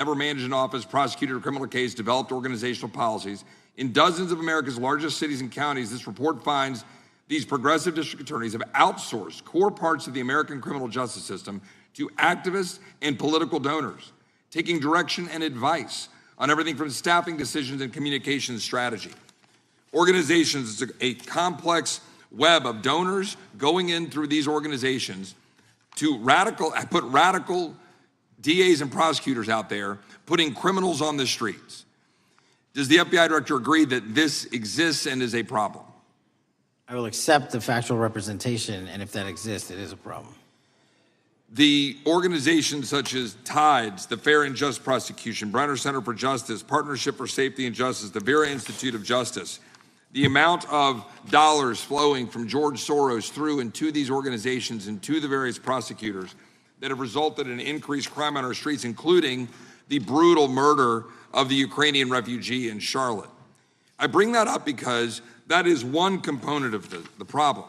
ever managed an office, prosecuted a criminal case, developed organizational policies. In dozens of America's largest cities and counties, this report finds these progressive district attorneys have outsourced core parts of the American criminal justice system to activists and political donors, taking direction and advice on everything from staffing decisions and communication strategy. Organizations is a complex web of donors going in through these organizations to put radical DAs and prosecutors out there, putting criminals on the streets. Does the FBI director agree that this exists and is a problem? I will accept the factual representation, and if that exists, it is a problem. The organizations such as TIDES, the Fair and Just Prosecution, Brenner Center for Justice, Partnership for Safety and Justice, the Vera Institute of Justice, the amount of dollars flowing from George Soros through and to these organizations and to the various prosecutors that have resulted in increased crime on our streets, including the brutal murder of the Ukrainian refugee in Charlotte. I bring that up because that is one component of the problem.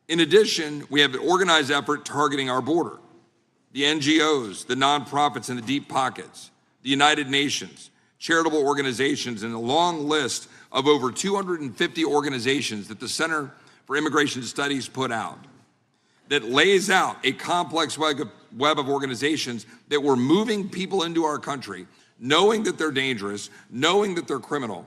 In addition, we have an organized effort targeting our border. The NGOs, the nonprofits, and the deep pockets, the United Nations, charitable organizations, and a long list of over 250 organizations that the Center for Immigration Studies put out that lays out a complex web of organizations that were moving people into our country, knowing that they're dangerous, knowing that they're criminal,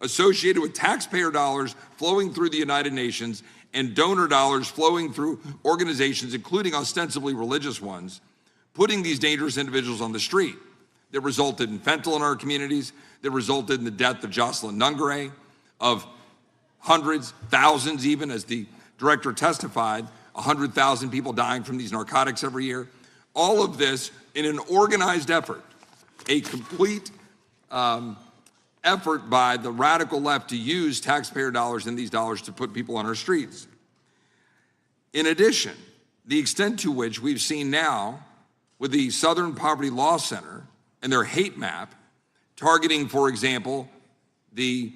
associated with taxpayer dollars flowing through the United Nations and donor dollars flowing through organizations, including ostensibly religious ones, putting these dangerous individuals on the street that resulted in fentanyl in our communities, that resulted in the death of Jocelyn Nungare, of hundreds, thousands even, as the director testified, 100,000 people dying from these narcotics every year. All of this in an organized effort, a complete effort by the radical left to use taxpayer dollars and these dollars to put people on our streets. In addition, the extent to which we've seen now with the Southern Poverty Law Center and their hate map targeting, for example, the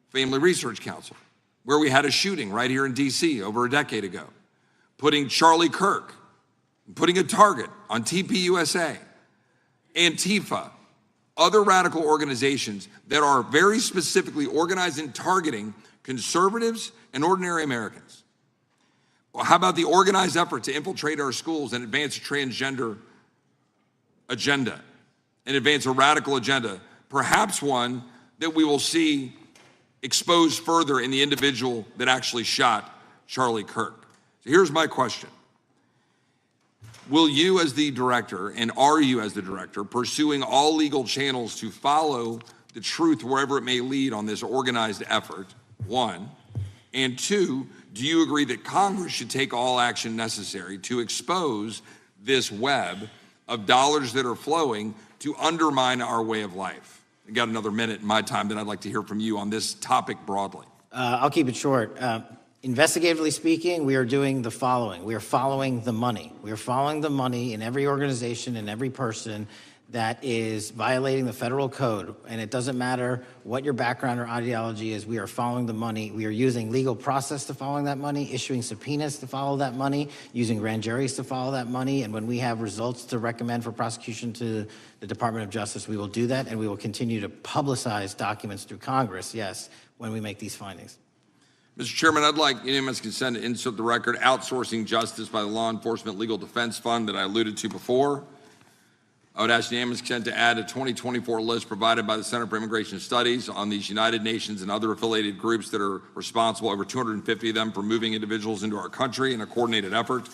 Family Research Council, where we had a shooting right here in DC over a decade ago, putting Charlie Kirk, putting a target on TPUSA, Antifa, other radical organizations that are very specifically organized in targeting conservatives and ordinary Americans. Well, how about the organized effort to infiltrate our schools and advance a transgender agenda and advance a radical agenda, perhaps one that we will see exposed further in the individual that actually shot Charlie Kirk. So here's my question. Will you as the director, and are you as the director, pursuing all legal channels to follow the truth wherever it may lead on this organized effort, one? And two, do you agree that Congress should take all action necessary to expose this web of dollars that are flowing to undermine our way of life? I got another minute in my time that I'd like to hear from you on this topic broadly. I'll keep it short. Investigatively speaking, we are doing the following. We are following the money. We are following the money in every organization and every person that is violating the federal code. And it doesn't matter what your background or ideology is, we are following the money. We are using legal process to follow that money, issuing subpoenas to follow that money, using grand juries to follow that money. And when we have results to recommend for prosecution to the Department of Justice, we will do that. And we will continue to publicize documents through Congress, yes, when we make these findings. Mr. Chairman, I'd like unanimous consent to insert the record outsourcing justice by the Law Enforcement Legal Defense Fund that I alluded to before. I would ask unanimous consent to add a 2024 list provided by the Center for Immigration Studies on these United Nations and other affiliated groups that are responsible, over 250 of them, for moving individuals into our country in a coordinated effort.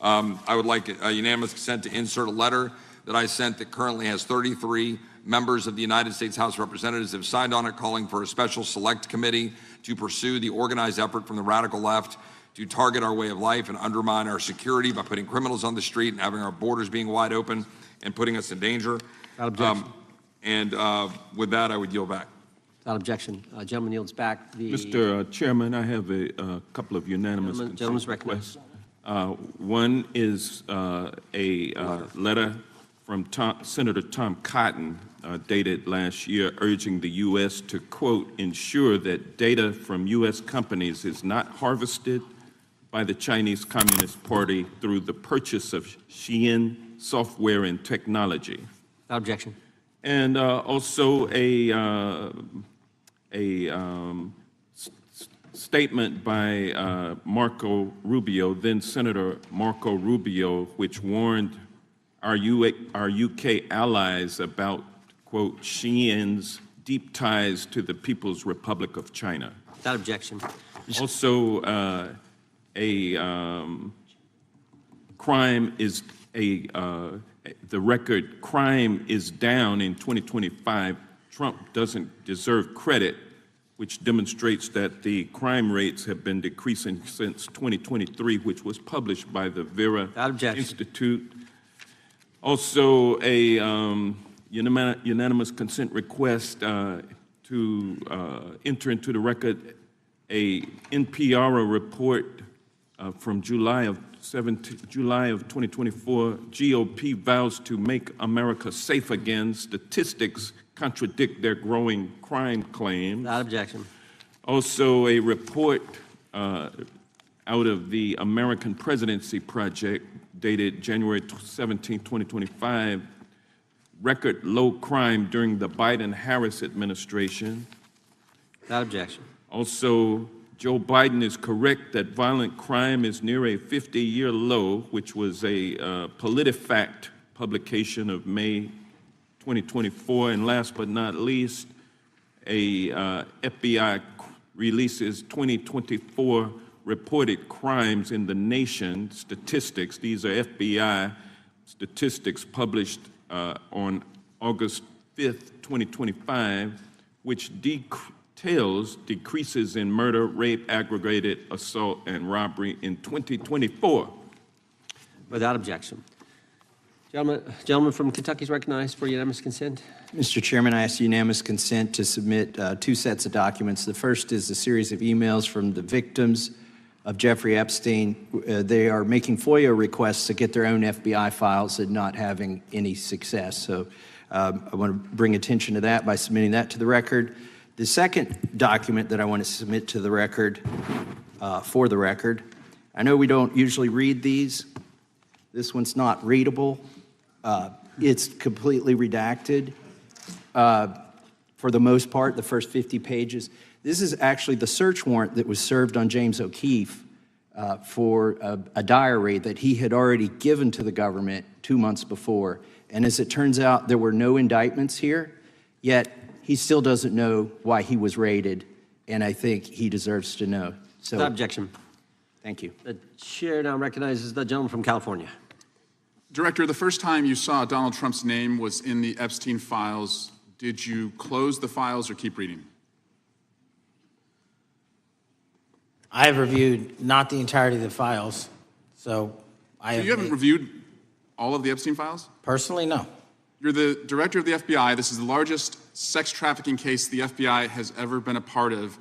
I would like unanimous consent to insert a letter that I sent that currently has 33 members of the United States House of Representatives have signed on it, calling for a special select committee to pursue the organized effort from the radical left to target our way of life and undermine our security by putting criminals on the street and having our borders being wide open and putting us in danger. With that, I would yield back. Without objection. Gentleman yields back. Mr. Chairman, I have a couple of unanimous gentleman's requests. One is a letter from Senator Tom Cotton, dated last year, urging the U.S. to, quote, ensure that data from U.S. companies is not harvested by the Chinese Communist Party through the purchase of Shein software and technology. Without objection. And also a statement by Marco Rubio, then Senator Marco Rubio, which warned our UK allies about, quote, Xi'an's deep ties to the People's Republic of China. Without objection. Also, crime is the record crime is down in 2025. Trump doesn't deserve credit, which demonstrates that the crime rates have been decreasing since 2023, which was published by the Vera Institute. Also, a unanimous consent request to enter into the record a NPR report from July of 2024. GOP vows to make America safe again. Statistics contradict their growing crime claims. Without objection. Also, a report out of the American Presidency Project dated January 17, 2025, record low crime during the Biden-Harris administration. Without objection. Also, Joe Biden is correct that violent crime is near a 50-year low, which was a PolitiFact publication of May 2024. And last but not least, a FBI releases 2024 reported crimes in the nation statistics. These are FBI statistics published on August 5th, 2025, which details decreases in murder, rape, aggravated assault, and robbery in 2024. Without objection. Gentleman from Kentucky is recognized for unanimous consent. Mr. Chairman, I ask unanimous consent to submit two sets of documents. The first is a series of emails from the victims of Jeffrey Epstein. They are making FOIA requests to get their own FBI files and not having any success. So I want to bring attention to that by submitting that to the record. The second document that I want to submit to the record, for the record, I know we don't usually read these. This one's not readable. It's completely redacted for the most part, the first 50 pages. This is actually the search warrant that was served on James O'Keefe for a diary that he had already given to the government 2 months before. And as it turns out, there were no indictments here, yet he still doesn't know why he was raided, and I think he deserves to know. So, Without objection. Thank you. The chair now recognizes the gentleman from California. Director, the first time you saw Donald Trump's name was in the Epstein files. Did you close the files or keep reading? I have reviewed not the entirety of the files, so I have. You haven't reviewed all of the Epstein files? Personally, no. You're the director of the FBI. This is the largest sex trafficking case the FBI has ever been a part of.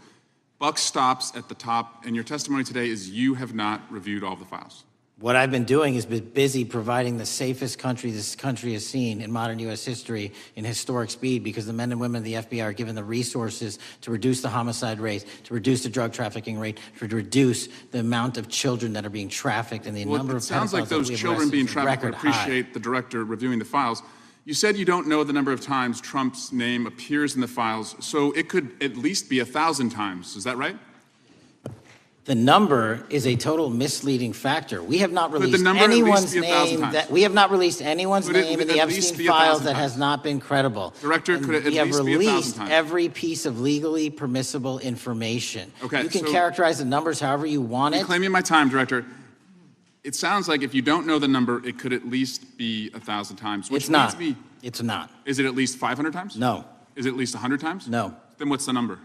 Buck stops at the top, and your testimony today is you have not reviewed all the files. What I've been doing is been busy providing the safest country this country has seen in modern U.S. history in historic speed, because the men and women of the FBI are given the resources to reduce the homicide rate, to reduce the drug trafficking rate, to reduce the amount of children that are being trafficked, and the number of pedophiles. It sounds like those children being trafficked would appreciate the director reviewing the files. You said you don't know the number of times Trump's name appears in the files, so it could at least be 1,000 times. Is that right? The number is a total misleading factor. We have not released number at least anyone's be 1,000 name times? we have not released anyone's Could it name in at the least Epstein be files 1,000 that times? has not been credible. Director, And could it at we have least be 1,000 released times? every piece of legally permissible information. Okay, you can so- characterize the numbers however you want it. Reclaiming my time, Director. It sounds like if you don't know the number, it could at least be 1,000 times. Which It's not. means It's not. is it at least 500 times? No. Is it at least 100 times? No. Then what's the number?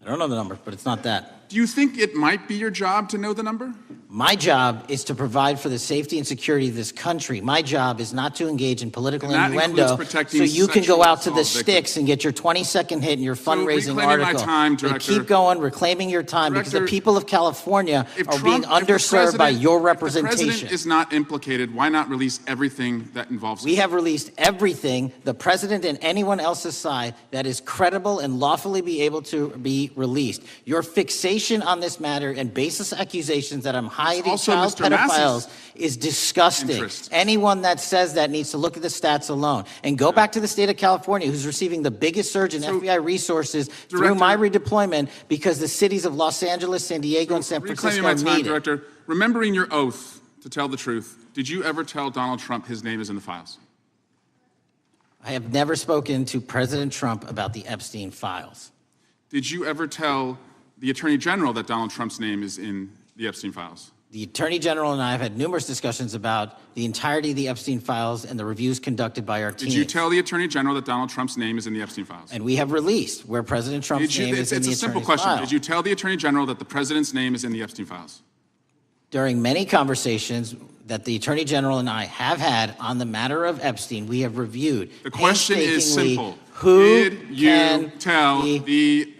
I don't know the number, but it's not that. Do you think it might be your job to know the number? My job is to provide for the safety and security of this country. My job is not to engage in political And that innuendo includes protecting so you can go sexual out to the assault sticks victims. and get your 20-second hit in your fundraising reclaiming my article. time, They Director. keep going, reclaiming your time, because the Director, people of California If are Trump- being if the underserved by president- your If the representation. president is not implicated, why not release everything that involves We him? have released everything, the president and anyone else's side, that is credible and lawfully be able to be released. Your fixation information on this matter and baseless accusations that I'm hiding also child Mr. Massey's pedophiles is disgusting. interest. Anyone that says that needs to look at the stats alone. And go back to the state of California, who's receiving the biggest surge in FBI resources through my redeployment because the cities of Los Angeles, San Diego, and San Reclaiming Francisco my time, need it. Director. Remembering your oath to tell the truth, did you ever tell Donald Trump his name is in the files? I have never spoken to President Trump about the Epstein files. Did you ever tell the Attorney General that Donald Trump's name is in the Epstein files? The Attorney General and I have had numerous discussions about the entirety of the Epstein files and the reviews conducted by our team. Did you tell the Attorney General that Donald Trump's name is in the Epstein files? And we have released where President Trump's name is in the It's a simple attorney's question. file. Did you tell the Attorney General that the President's name is in the Epstein files? During many conversations that the Attorney General and I have had on the matter of Epstein, we have reviewed The question is painstakingly simple. who Did you can tell be- the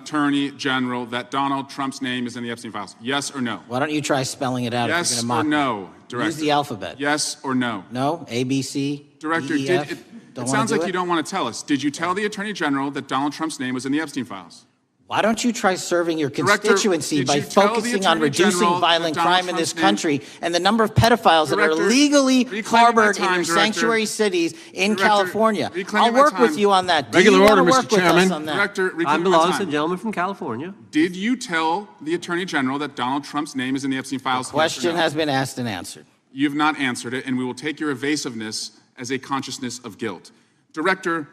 Attorney General that Donald Trump's name is in the Epstein files? Yes or no? Why don't you try spelling it out if Yes you're or going to mock no, me? Director? Use the alphabet. Yes or no? No? A, B, C, Director, D, E, F? it Don't sounds wanna like do you don't want to tell us. Did you tell the Attorney General that Donald Trump's name was in the Epstein files? Why don't you try serving your Director, constituency did by you tell the focusing on Attorney reducing General violent that Donald crime in this Trump's name- country and the number of pedophiles that are Director, illegally reclaiming my harbored in time, your Director. sanctuary cities in Director, California? reclaiming I'll my work with time. you on that. Do Regular you want to order, Mr. work with us Chairman. on that? Director, Time reclaiming my belongs to the time. gentleman from California. Did you tell the Attorney General that Donald Trump's name is in the Epstein files? Yes or Question no? has been asked and answered. You have not answered it, and we will take your evasiveness as a consciousness of guilt. Director,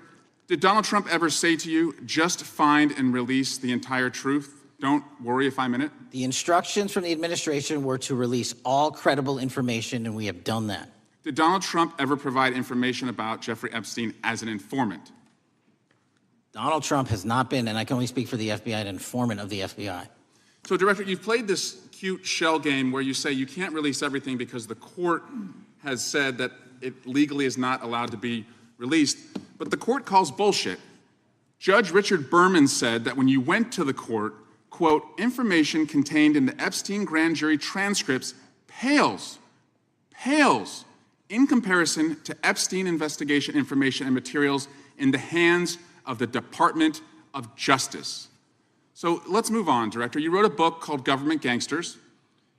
did Donald Trump ever say to you, just find and release the entire truth? Don't worry if I'm in it. The instructions from the administration were to release all credible information, and we have done that. Did Donald Trump ever provide information about Jeffrey Epstein as an informant? Donald Trump has not been, and I can only speak for the FBI, an informant of the FBI. So, Director, you've played this cute shell game where you say you can't release everything because the court has said that it legally is not allowed to be released, but the court calls bullshit. Judge Richard Berman said that when you went to the court, quote, information contained in the Epstein grand jury transcripts pales in comparison to Epstein investigation information and materials in the hands of the Department of Justice. So let's move on, Director. You wrote a book called Government Gangsters.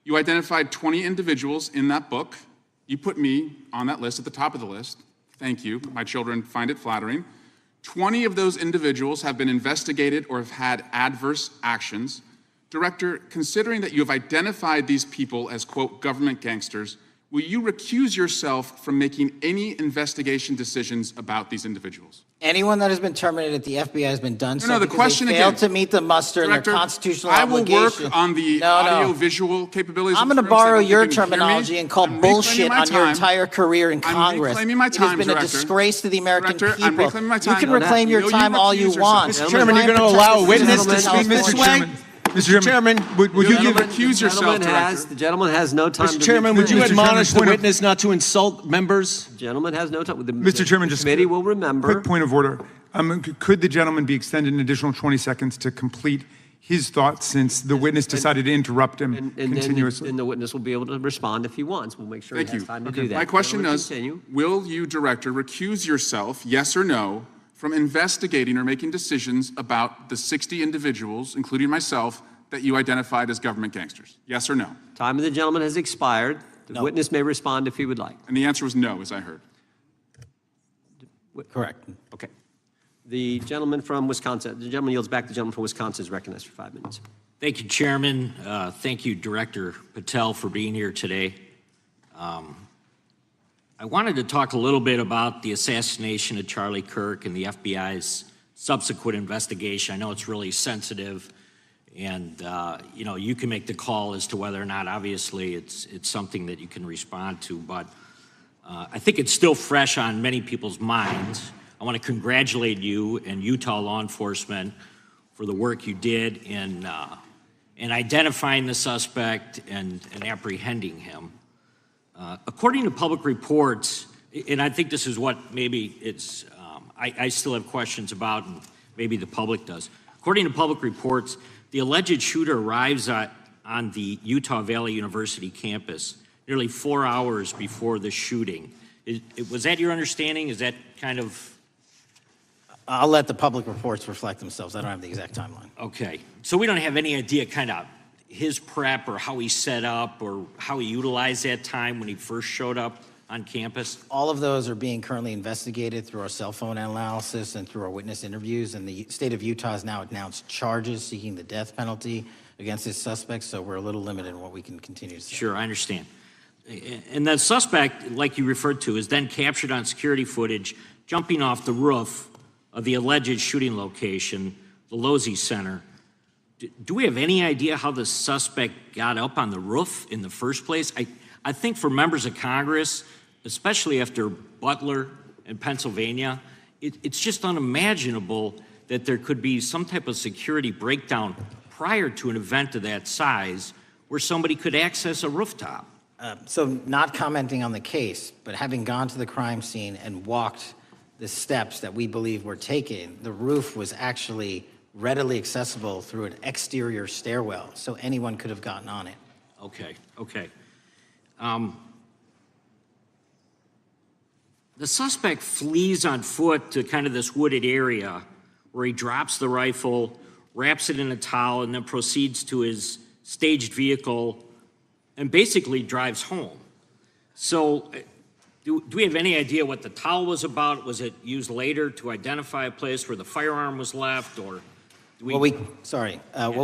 You identified 20 individuals in that book. You put me on that list at the top of the list. Thank you. My children find it flattering. 20 of those individuals have been investigated or have had adverse actions. Director, considering that you have identified these people as, quote, government gangsters, will you recuse yourself from making any investigation decisions about these individuals? Anyone that has been terminated at the FBI has been done so the because question they failed again. to meet the muster in Director, their constitutional I will obligation. work on the No. audio-visual capabilities. I'm of going to the room so borrow that your you can hear me. terminology and call I'm reclaiming bullshit my on your time. entire career in I'm Congress. reclaiming my It time, has been Director. a disgrace to the American Director, I'm people. reclaiming my You time. can On that, reclaim your will you time all recuse you yourself? want. Mr. Chairman, Try you're and going to protect allow a the witness citizens to of speak this California. way? Mr. Chairman, would you give... Recuse yourself, The gentleman has no time. Mr. to Chairman, would you recuse. admonish the witness not to insult members? The gentleman has no time. Mr. Chairman, the just committee will remember. Quick point of order. Could the gentleman be extended an additional 20 seconds to complete his thoughts since the witness decided to interrupt him And continuously? then the witness will be able to respond if he wants. We'll make sure Thank he has you. time to do that. My question Gentleman, is, continue. will you, Director, recuse yourself, yes or no, from investigating or making decisions about the 60 individuals, including myself, that you identified as government gangsters? Yes or no? Time of the gentleman has expired. The witness may respond if he would like. And the answer was no, as I heard. Correct. Okay. The gentleman from Wisconsin, the gentleman yields back. The gentleman from Wisconsin is recognized for 5 minutes. Thank you, Chairman. Thank you, Director Patel, for being here today. I wanted to talk a little bit about the assassination of Charlie Kirk and the FBI's subsequent investigation. I know it's really sensitive, and you know, you can make the call as to whether or not, obviously, it's something that you can respond to, but I think it's still fresh on many people's minds. I want to congratulate you and Utah law enforcement for the work you did in identifying the suspect and apprehending him. According to public reports, and I think this is what maybe it's, I still have questions about, and maybe the public does. According to public reports, the alleged shooter arrives on the Utah Valley University campus nearly 4 hours before the shooting. Was that your understanding? Is that kind of I'll let the public reports reflect themselves. I don't have the exact timeline. Okay, so we don't have any idea kind of his prep or how he set up or how he utilized that time when he first showed up on campus? All of those are being currently investigated through our cell phone analysis and through our witness interviews. And the state of Utah has now announced charges seeking the death penalty against his suspects. So we're a little limited in what we can continue to say. Sure, I understand. And the suspect, like you referred to, is then captured on security footage jumping off the roof of the alleged shooting location, the Losey Center. Do we have any idea how the suspect got up on the roof in the first place? I think for members of Congress, especially after Butler and Pennsylvania, it's just unimaginable that there could be some type of security breakdown prior to an event of that size where somebody could access a rooftop. So not commenting on the case, but having gone to the crime scene and walked the steps that we believe were taken, the roof was actually readily accessible through an exterior stairwell, so anyone could have gotten on it. Okay, okay. The suspect flees on foot to kind of this wooded area where he drops the rifle, wraps it in a towel, and then proceeds to his staged vehicle and basically drives home. So do we have any idea what the towel was about? Was it used later to identify a place where the firearm was left, or do we... What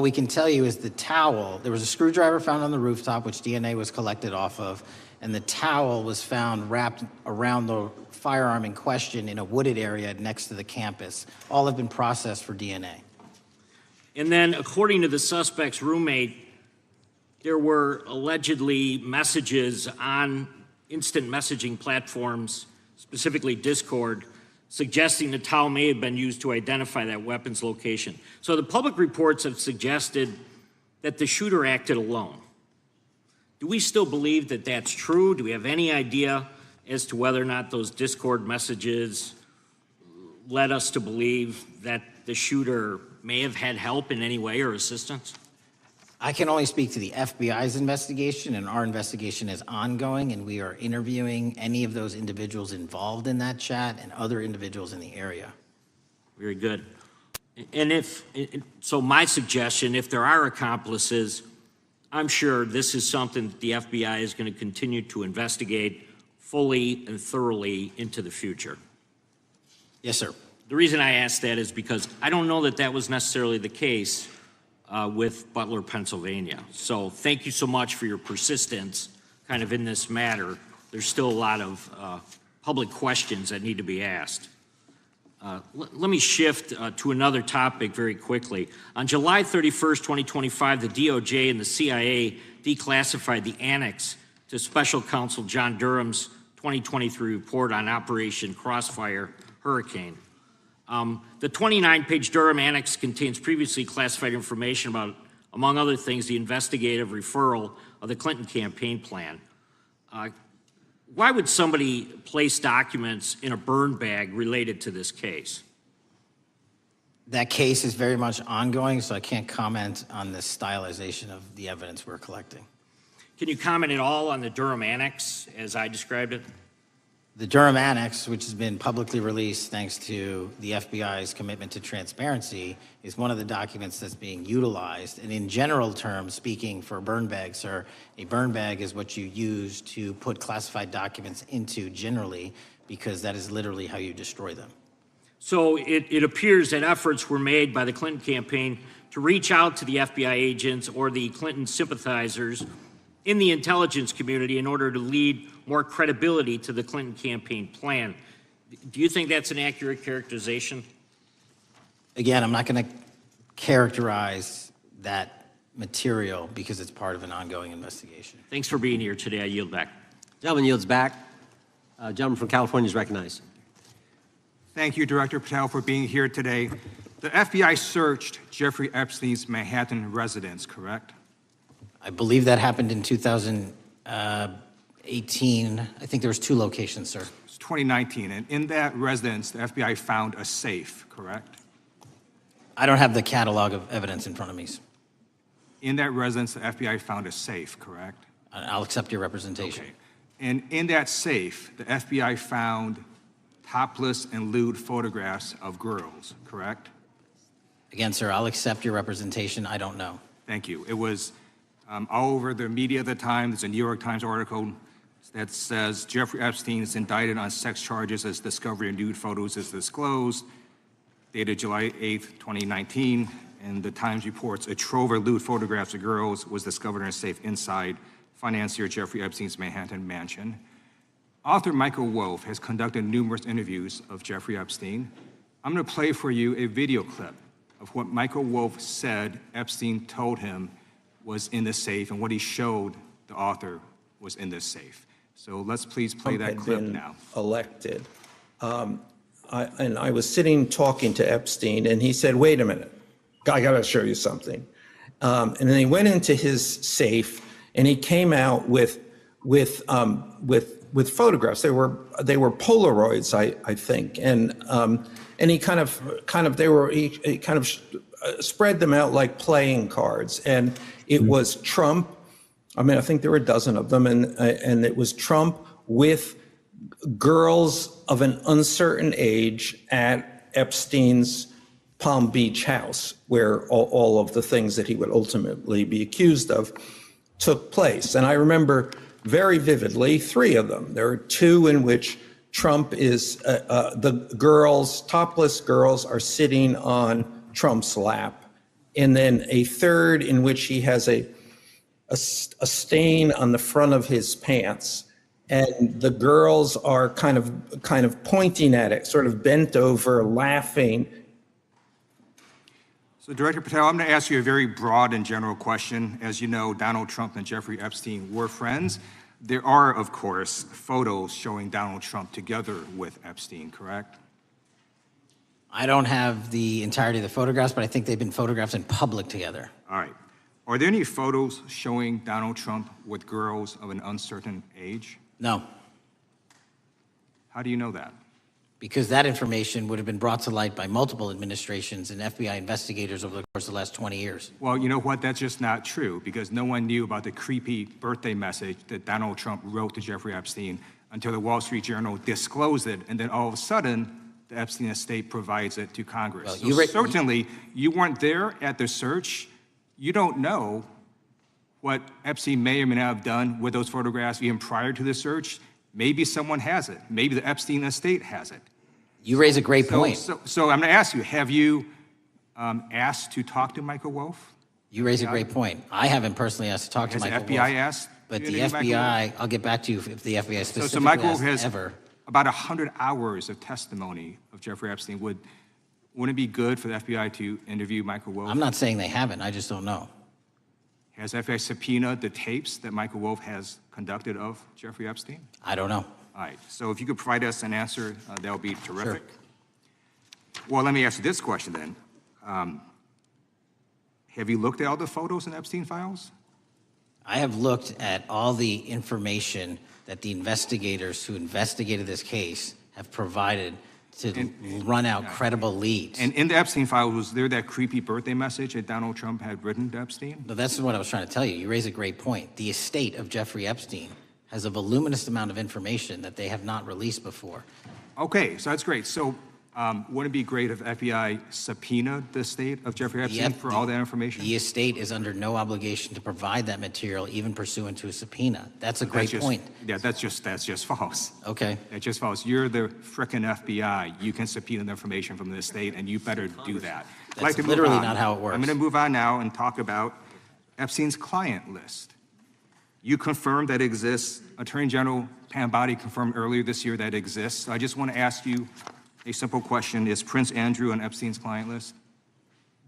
we can tell you is the towel, there was a screwdriver found on the rooftop, which DNA was collected off of, and the towel was found wrapped around the firearm in question in a wooded area next to the campus. All have been processed for DNA. And then, according to the suspect's roommate, there were allegedly messages on instant messaging platforms, specifically Discord, suggesting the towel may have been used to identify that weapon's location. So the public reports have suggested that the shooter acted alone. Do we still believe that that's true? Do we have any idea as to whether or not those Discord messages led us to believe that the shooter may have had help in any way or assistance? I can only speak to the FBI's investigation, and our investigation is ongoing, and we are interviewing any of those individuals involved in that chat and other individuals in the area. Very good. And so my suggestion, if there are accomplices, I'm sure this is something that the FBI is going to continue to investigate fully and thoroughly into the future. Yes, sir. The reason I ask that is because I don't know that that was necessarily the case with Butler, Pennsylvania. So thank you so much for your persistence kind of in this matter. There's still a lot of public questions that need to be asked. Let me shift to another topic very quickly. On July 31st, 2025, the DOJ and the CIA declassified the annex to Special Counsel John Durham's 2023 report on Operation Crossfire Hurricane. The 29-page Durham Annex contains previously classified information about, among other things, the investigative referral of the Clinton campaign plan. Why would somebody place documents in a burn bag related to this case? That case is very much ongoing, so I can't comment on the stylization of the evidence we're collecting. Can you comment at all on the Durham Annex as I described it? The Durham Annex, which has been publicly released thanks to the FBI's commitment to transparency, is one of the documents that's being utilized. And in general terms, speaking for burn bags, sir, a burn bag is what you use to put classified documents into generally, because that is literally how you destroy them. So it appears that efforts were made by the Clinton campaign to reach out to the FBI agents or the Clinton sympathizers in the intelligence community in order to lead more credibility to the Clinton campaign plan. Do you think that's an accurate characterization? Again, I'm not going to characterize that material because it's part of an ongoing investigation. Thanks for being here today. I yield back. Gentleman yields back. Gentleman from California is recognized. Thank you, Director Patel, for being here today. The FBI searched Jeffrey Epstein's Manhattan residence, correct? I believe that happened in 2018. I think there was 2 locations, sir. It's 2019, and in that residence, the FBI found a safe, correct? I don't have the catalog of evidence in front of me. In that residence, the FBI found a safe, correct? I'll accept your representation. Okay. And in that safe, the FBI found topless and lewd photographs of girls, correct? Again, sir, I'll accept your representation. I don't know. Thank you. It was all over the media at the time. There's a New York Times article that says Jeffrey Epstein is indicted on sex charges as discovery of nude photos is disclosed, dated July 8th, 2019. And the Times reports a trove of lewd photographs of girls was discovered in a safe inside financier Jeffrey Epstein's Manhattan mansion. Author Michael Wolff has conducted numerous interviews of Jeffrey Epstein. I'm going to play for you a video clip of what Michael Wolff said Epstein told him was in the safe and what he showed the author was in this safe. So let's please play that clip now. Elected. And I was sitting talking to Epstein, and he said, "Wait a minute, I got to show you something." And then he went into his safe, and he came out with photographs. They were Polaroids, I think, and he kind of spread them out like playing cards, and it was Trump. I mean, I think there were a dozen of them, and it was Trump with girls of an uncertain age at Epstein's Palm Beach house, where all of the things that he would ultimately be accused of took place. And I remember very vividly 3 of them. There are 2 in which Trump is, the girls, topless girls, are sitting on Trump's lap. And then a 3rd in which he has a stain on the front of his pants, and the girls are kind of pointing at it, sort of bent over, laughing. So Director Patel, I'm going to ask you a very broad and general question. As you know, Donald Trump and Jeffrey Epstein were friends. There are, of course, photos showing Donald Trump together with Epstein, correct? I don't have the entirety of the photographs, but I think they've been photographed in public together. All right. Are there any photos showing Donald Trump with girls of an uncertain age? No, How do you know that? because that information would have been brought to light by multiple administrations and FBI investigators over the course of the last 20 years. Well, you know what? That's just not true, because no one knew about the creepy birthday message that Donald Trump wrote to Jeffrey Epstein until the Wall Street Journal disclosed it, and then all of a sudden, the Epstein estate provides it to Congress. Well, So certainly, you weren't there at the search. You don't know what Epstein may or may not have done with those photographs even prior to the search. Maybe someone has it. Maybe the Epstein estate has it. You raise a great point. So I'm going to ask you, have you asked to talk to Michael Wolff? You raise a great point. I haven't personally asked to talk to Has the Michael FBI Wolff, asked? but you the to Michael Wolff? FBI, I'll get back to you if the FBI specifically So Michael Wolff asked has ever. about 100 hours of testimony of Jeffrey Epstein. Wouldn't it be good for the FBI to interview Michael Wolff? I'm not saying they haven't, I just don't know. Has FBI subpoenaed the tapes that Michael Wolff has conducted of Jeffrey Epstein? I don't know. All right, so if you could provide us an answer, that would be terrific. Well, let me ask you this question then. Have you looked at all the photos in Epstein files? I have looked at all the information that the investigators who investigated this case have provided to run out credible leads. And in the Epstein file, was there that creepy birthday message that Donald Trump had written to Epstein? No, that's what I was trying to tell you. You raise a great point. The estate of Jeffrey Epstein has a voluminous amount of information that they have not released before. Okay, so that's great. So wouldn't it be great if FBI subpoenaed the estate of Jeffrey Epstein for all that information? The estate is under no obligation to provide that material, even pursuant to a subpoena. That's a great point. Yeah, that's just false. Okay. That's just false. You're the frickin' FBI. You can subpoena the information from the estate, and you better do that. I'd like to move literally on. not how it works. I'm going to move on now and talk about Epstein's client list. You confirmed that it exists. Attorney General Pam Bondi confirmed earlier this year that it exists. So I just want to ask you a simple question. Is Prince Andrew on Epstein's client list?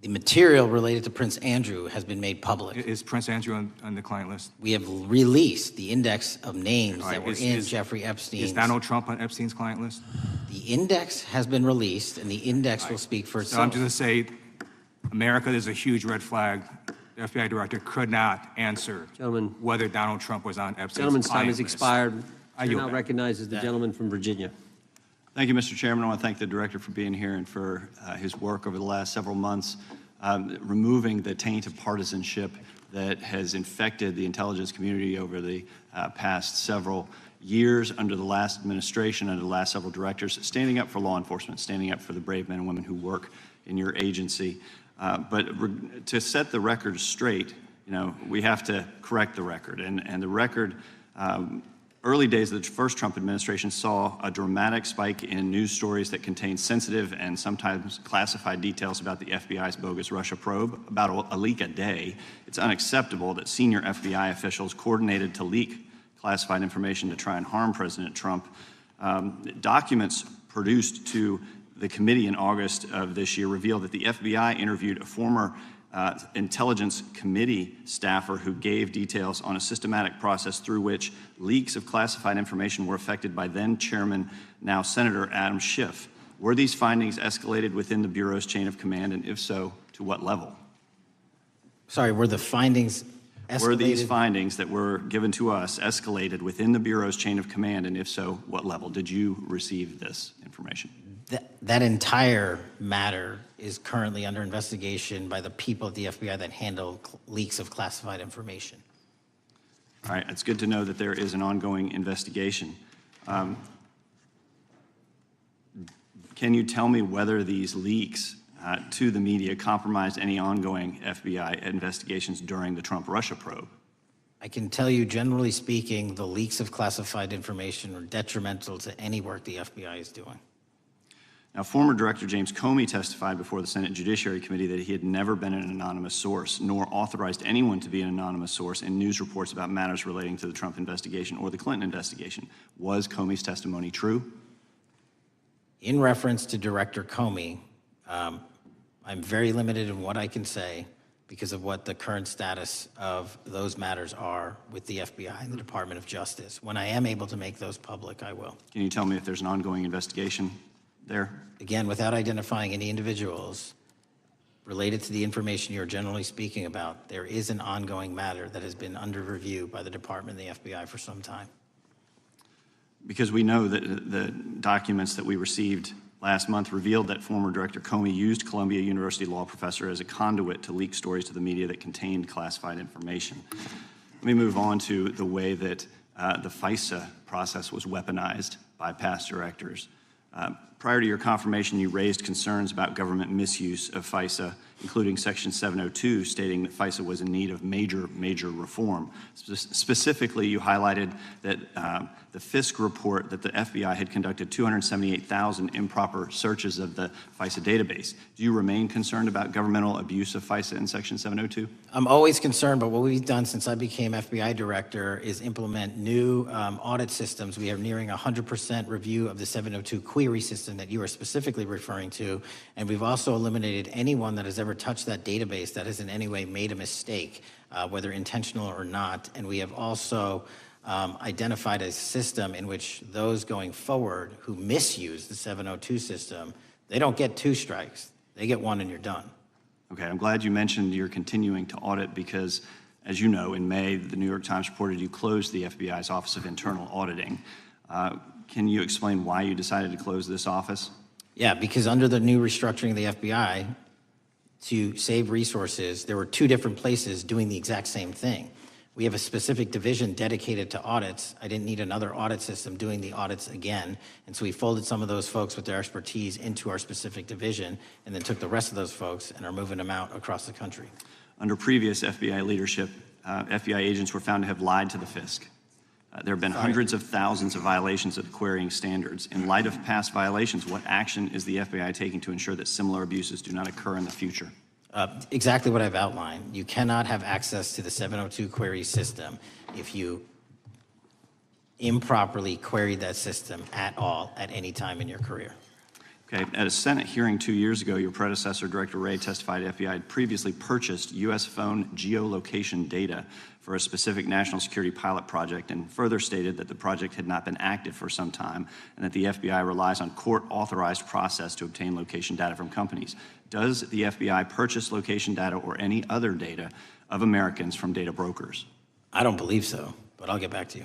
The material related to Prince Andrew has been made public. Is Prince Andrew on the client list? We have released the index of names All right, that were in Jeffrey Epstein's. Is Donald Trump on Epstein's client list? The index has been released, and the index will speak for So I'm itself. just going to say, America, there's a huge red flag. The FBI director could not answer whether Donald Trump was on Epstein's Gentleman's time client has list. expired. I Chair yield now back. recognizes the gentleman from Virginia. Thank you, Mr. Chairman. I want to thank the director for being here and for his work over the last several months, removing the taint of partisanship that has infected the intelligence community over the past several years under the last administration, under the last several directors, standing up for law enforcement, standing up for the brave men and women who work in your agency. But to set the record straight, we have to correct the record. And the record, early days of the first Trump administration saw a dramatic spike in news stories that contained sensitive and sometimes classified details about the FBI's bogus Russia probe, about a leak a day. It's unacceptable that senior FBI officials coordinated to leak classified information to try and harm President Trump. Documents produced to the committee in August of this year revealed that the FBI interviewed a former Intelligence Committee staffer who gave details on a systematic process through which leaks of classified information were affected by then Chairman, now Senator Adam Schiff. Were these findings escalated within the Bureau's chain of command, and if so, to what level? Sorry, were the findings escalated? Were these findings that were given to us escalated within the Bureau's chain of command, and if so, what level? Did you receive this information? That entire matter is currently under investigation by the people at the FBI that handle leaks of classified information. All right, it's good to know that there is an ongoing investigation. Can you tell me whether these leaks to the media compromised any ongoing FBI investigations during the Trump-Russia probe? I can tell you, generally speaking, the leaks of classified information are detrimental to any work the FBI is doing. Now, former Director James Comey testified before the Senate Judiciary Committee that he had never been an anonymous source, nor authorized anyone to be an anonymous source in news reports about matters relating to the Trump investigation or the Clinton investigation. Was Comey's testimony true? In reference to Director Comey, I'm very limited in what I can say because of what the current status of those matters are with the FBI and the Department of Justice. When I am able to make those public, I will. Can you tell me if there's an ongoing investigation there? Again, without identifying any individuals related to the information you're generally speaking about, there is an ongoing matter that has been under review by the Department and the FBI for some time. Because we know that the documents that we received last month revealed that former Director Comey used Columbia University law professor as a conduit to leak stories to the media that contained classified information. Let me move on to the way that the FISA process was weaponized by past directors. Prior to your confirmation, you raised concerns about government misuse of FISA, including Section 702, stating that FISA was in need of major reform. Specifically, you highlighted that the FISC report that the FBI had conducted 278,000 improper searches of the FISA database. Do you remain concerned about governmental abuse of FISA in Section 702? I'm always concerned, but what we've done since I became FBI director is implement new audit systems. We are nearing 100% review of the 702 query system that you are specifically referring to, and we've also eliminated anyone that has ever touched that database that has in any way made a mistake, whether intentional or not. And we have also identified a system in which those going forward who misuse the 702 system, they don't get 2 strikes. They get 1 and you're done. Okay, I'm glad you mentioned you're continuing to audit because, as you know, in May, the New York Times reported you closed the FBI's Office of Internal Auditing. Can you explain why you decided to close this office? Yeah, because under the new restructuring of the FBI, to save resources, there were 2 different places doing the exact same thing. We have a specific division dedicated to audits. I didn't need another audit system doing the audits again. And so we folded some of those folks with their expertise into our specific division and then took the rest of those folks and are moving them out across the country. Under previous FBI leadership, FBI agents were found to have lied to the FISC. There have been hundreds of thousands of violations of the querying standards. In light of past violations, what action is the FBI taking to ensure that similar abuses do not occur in the future? Exactly what I've outlined. You cannot have access to the 702 query system if you improperly queried that system at all at any time in your career. Okay, at a Senate hearing 2 years ago, your predecessor, Director Wray, testified FBI had previously purchased U.S. phone geolocation data for a specific national security pilot project and further stated that the project had not been active for some time and that the FBI relies on court-authorized process to obtain location data from companies. Does the FBI purchase location data or any other data of Americans from data brokers? I don't believe so, but I'll get back to you.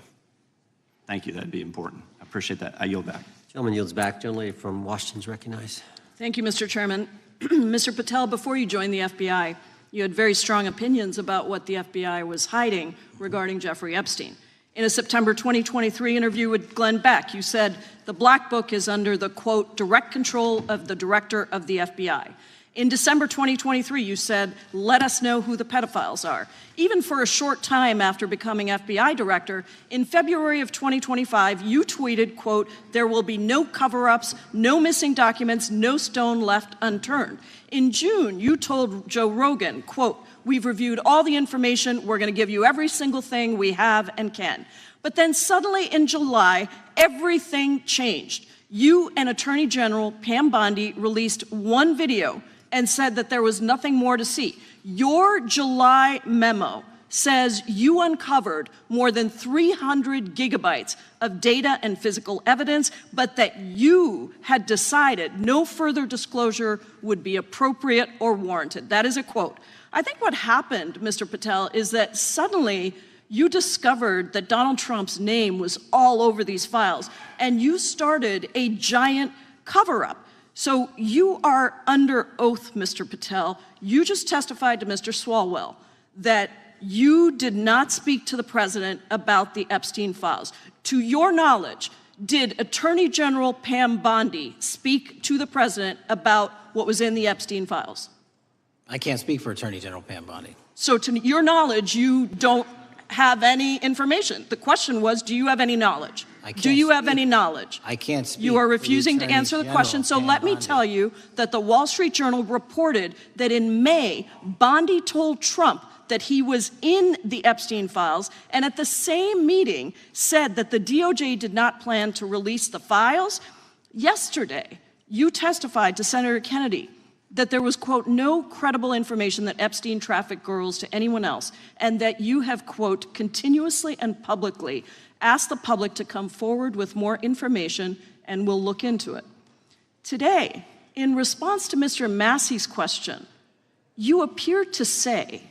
Thank you, that'd be important. I appreciate that. I yield back. Gentleman yields back. Gentleman from Washington is recognized. Thank you, Mr. Chairman. Mr. Patel, before you joined the FBI, you had very strong opinions about what the FBI was hiding regarding Jeffrey Epstein. In a September 2023 interview with Glenn Beck, you said the Black Book is under the, quote, direct control of the director of the FBI. In December 2023, you said, let us know who the pedophiles are. Even for a short time after becoming FBI director, in February of 2025, you tweeted, quote, there will be no cover-ups, no missing documents, no stone left unturned. In June, you told Joe Rogan, quote, we've reviewed all the information, we're going to give you every single thing we have and can. But then suddenly in July, everything changed. You and Attorney General Pam Bondi released one video and said that there was nothing more to see. Your July memo says you uncovered more than 300 gigabytes of data and physical evidence, but that you had decided no further disclosure would be appropriate or warranted. That is a quote. I think what happened, Mr. Patel, is that suddenly you discovered that Donald Trump's name was all over these files, and you started a giant cover-up. So you are under oath, Mr. Patel. You just testified to Mr. Swalwell that you did not speak to the president about the Epstein files. To your knowledge, did Attorney General Pam Bondi speak to the president about what was in the Epstein files? I can't speak for Attorney General Pam Bondi. So to your knowledge, you don't have any information. The question was, do you have any knowledge? Do you have any knowledge? I can't speak. You are refusing to answer the question, so let me tell you that the Wall Street Journal reported that in May, Bondi told Trump that he was in the Epstein files, and at the same meeting said that the DOJ did not plan to release the files. Yesterday, you testified to Senator Kennedy that there was, quote, no credible information that Epstein trafficked girls to anyone else, and that you have, quote, continuously and publicly asked the public to come forward with more information, and we'll look into it. Today, in response to Mr. Massey's question, you appear to say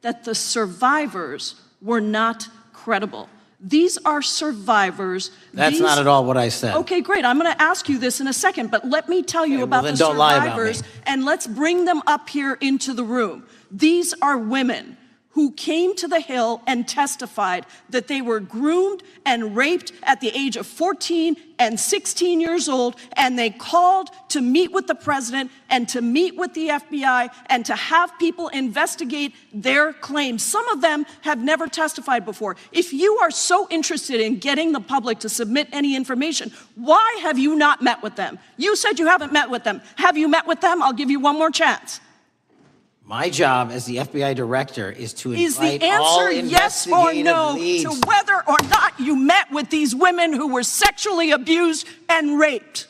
that the survivors were not credible. These are survivors. That's not at all what I said. Okay, great. I'm going to ask you this in a second, but let me tell you about the survivors, and let's bring them up here into the room. These are women who came to the Hill and testified that they were groomed and raped at the age of 14 and 16 years old, and they called to meet with the president and to meet with the FBI and to have people investigate their claims. Some of them have never testified before. If you are so interested in getting the public to submit any information, why have you not met with them? You said you haven't met with them. Have you met with them? I'll give you one more chance. My job as the FBI director is to invite Is the all answer yes or no leads. to whether or not you met with these women who were sexually abused and raped?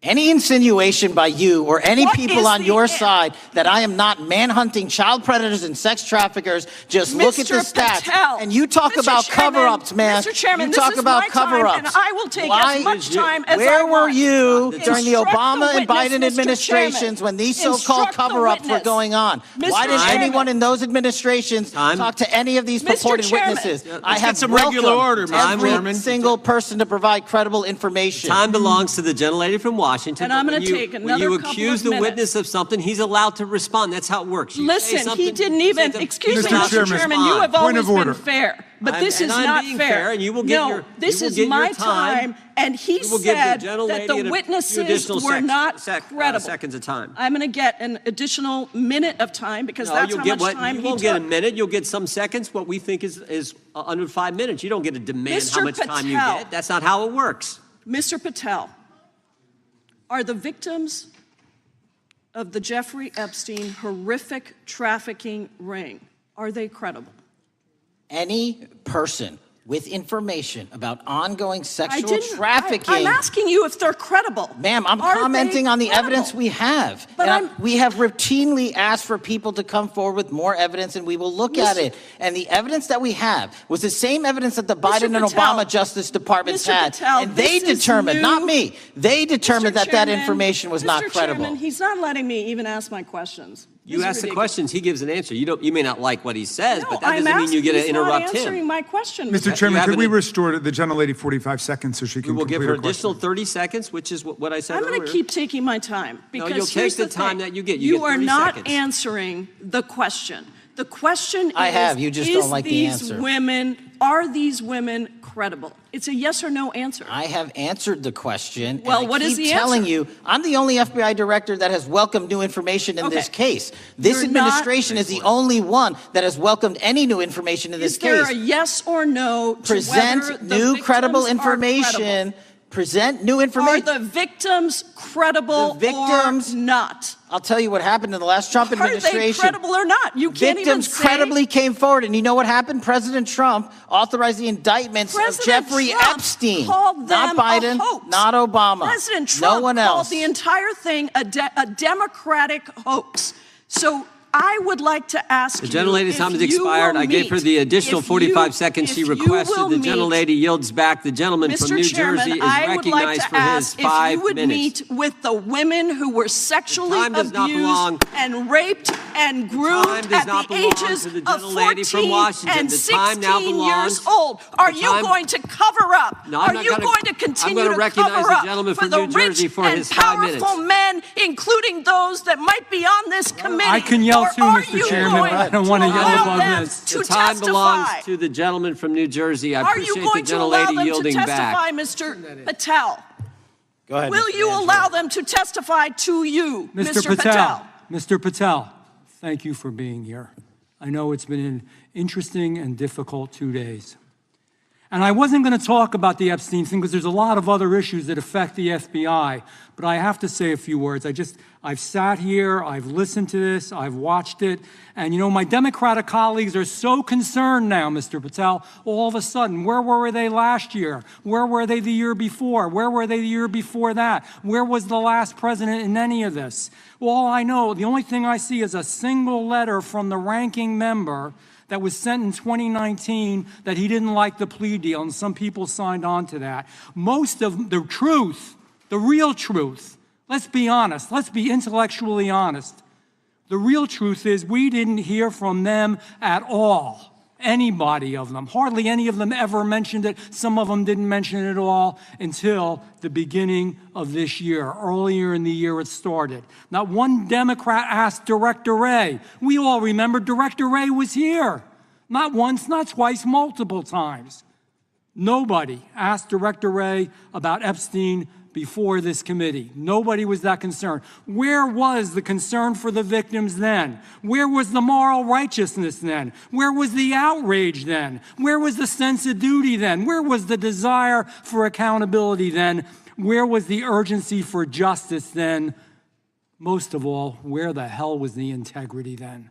Any insinuation by you or any people on your side that I am not manhunting child predators and sex traffickers, just look at the stats. Patel, and you talk about cover-ups, man. Mr. Chairman, you talk about cover-ups. And I will take as much time as I Where want. were you during the Obama and Biden Mr. administrations Chairman. when these so-called cover-ups were going on? Mr. Why didn't Chairman. anyone in those administrations talk to any of these purported Chairman. witnesses? Let's I have get some regular order, Mr. every Chairman. single person to provide credible information. Time belongs to the gentlelady from Washington. And I'm but going to take when another you couple accuse of the minutes. witness of something, he's allowed to respond. That's how it works. You say Listen, something, he didn't you say even, something, excuse he's me, allowed to Mr. Chairman, you respond. have Point always of been order. fair, but this is I'm not being fair. and you will get This you will is get your my time, and he You will give the said gentlelady that the a few witnesses additional were not credible. seconds of time. I'm going to get an additional minute of time because No, that's you'll how get much time you he won't took. get a minute. You'll get some seconds. What we think is under 5 minutes. You don't get to demand how Mr. much time you Patel. get. That's not how it works. Mr. Patel, are the victims of the Jeffrey Epstein horrific trafficking ring, are they credible? Any person with information about ongoing sexual I'm trafficking. asking you if they're credible. Ma'am, I'm Are commenting they on the credible? evidence we have. But And we have routinely asked for people to come forward with more evidence, and we will look at it. And the evidence that we have was the same evidence that the Biden and Patel, Obama Justice Departments Mr. had. Patel, And they this is determined, not new. me, they determined that that Chairman, information was not Mr. credible. Chairman, he's not letting me even ask my questions. You This is ask the ridiculous. questions, he gives an answer. You may not like what he says, No, but that I'm doesn't mean you get to asking- he's not interrupt answering him. my question. Mr. Chairman, have could we an- restore the gentlelady 45 seconds so she We can will give complete her her question? additional 30 seconds, which is what I said I'm earlier. going to keep taking my time because you'll take here's the the time thing. that you get. You get are 30 not seconds. answering the question. The question I is, have. You just don't like the these answer. women are these women credible? It's a yes or no answer. I have answered the question. Well, and what I is keep the telling answer? you, I'm the only FBI director that has welcomed new information in this case. This You're administration is the only one that has welcomed any new information in this Is there case. a yes or no to whether Present the new credible victims are information. credible? Present new information. Are the victims credible or not? I'll tell you what happened in the last Trump administration. Are they credible or not? You can't even Victims say. credibly came forward, and you know what happened? President Trump authorized the indictments of Jeffrey Trump Epstein, called not them Biden, a hoax. not Obama, President Trump no one else. called the entire thing a Democratic hoax. So I would like to ask The you, gentlelady's if time has you expired. will I gave her the meet- additional if 45 you- seconds she if you requested. will The meet- gentlelady yields back. The gentleman from Mr. New Chairman, Jersey is I would like recognized to for his ask if 5 you would minutes. meet with the women who were sexually time does not belong. abused and raped and groomed time does at not the belong ages to the of gentlelady from 14 Washington. and The time now 16 belongs- years old. Are the you time- going to cover up? No, I'm Are not you gonna- going to I'm continue gonna to recognize cover the up gentleman for from the New Jersey rich for and his 5 minutes. powerful men, including those that might be on this committee? I can yell Or too, are Mr. you Chairman. going I don't want to yell allow above them this. to The time belongs testify? to the gentleman from New Jersey. I Are you appreciate the going to allow gentlelady them to yielding testify, back. Mr. Patel? Go ahead. Will Mr. you Angelo. allow them to testify to you, Mr. Patel? Mr. Patel, thank you for being here. I know it's been an interesting and difficult 2 days. And I wasn't going to talk about the Epstein thing because there's a lot of other issues that affect the FBI, but I have to say a few words. I've sat here, I've listened to this, I've watched it, and you know, my Democratic colleagues are so concerned now, Mr. Patel, all of a sudden. Where were they last year? Where were they the year before? Where were they the year before that? Where was the last president in any of this? All I know, the only thing I see is a single letter from the ranking member that was sent in 2019 that he didn't like the plea deal, and some people signed on to that. Most of the truth, the real truth, let's be honest, let's be intellectually honest. The real truth is we didn't hear from them at all, anybody of them. Hardly any of them ever mentioned it. Some of them didn't mention it at all until the beginning of this year. Earlier in the year it started. Not one Democrat asked Director Wray. We all remember Director Wray was here. Not once, not twice, multiple times. Nobody asked Director Wray about Epstein before this committee. Nobody was that concerned. Where was the concern for the victims then? Where was the moral righteousness then? Where was the outrage then? Where was the sense of duty then? Where was the desire for accountability then? Where was the urgency for justice then? Most of all, where the hell was the integrity then?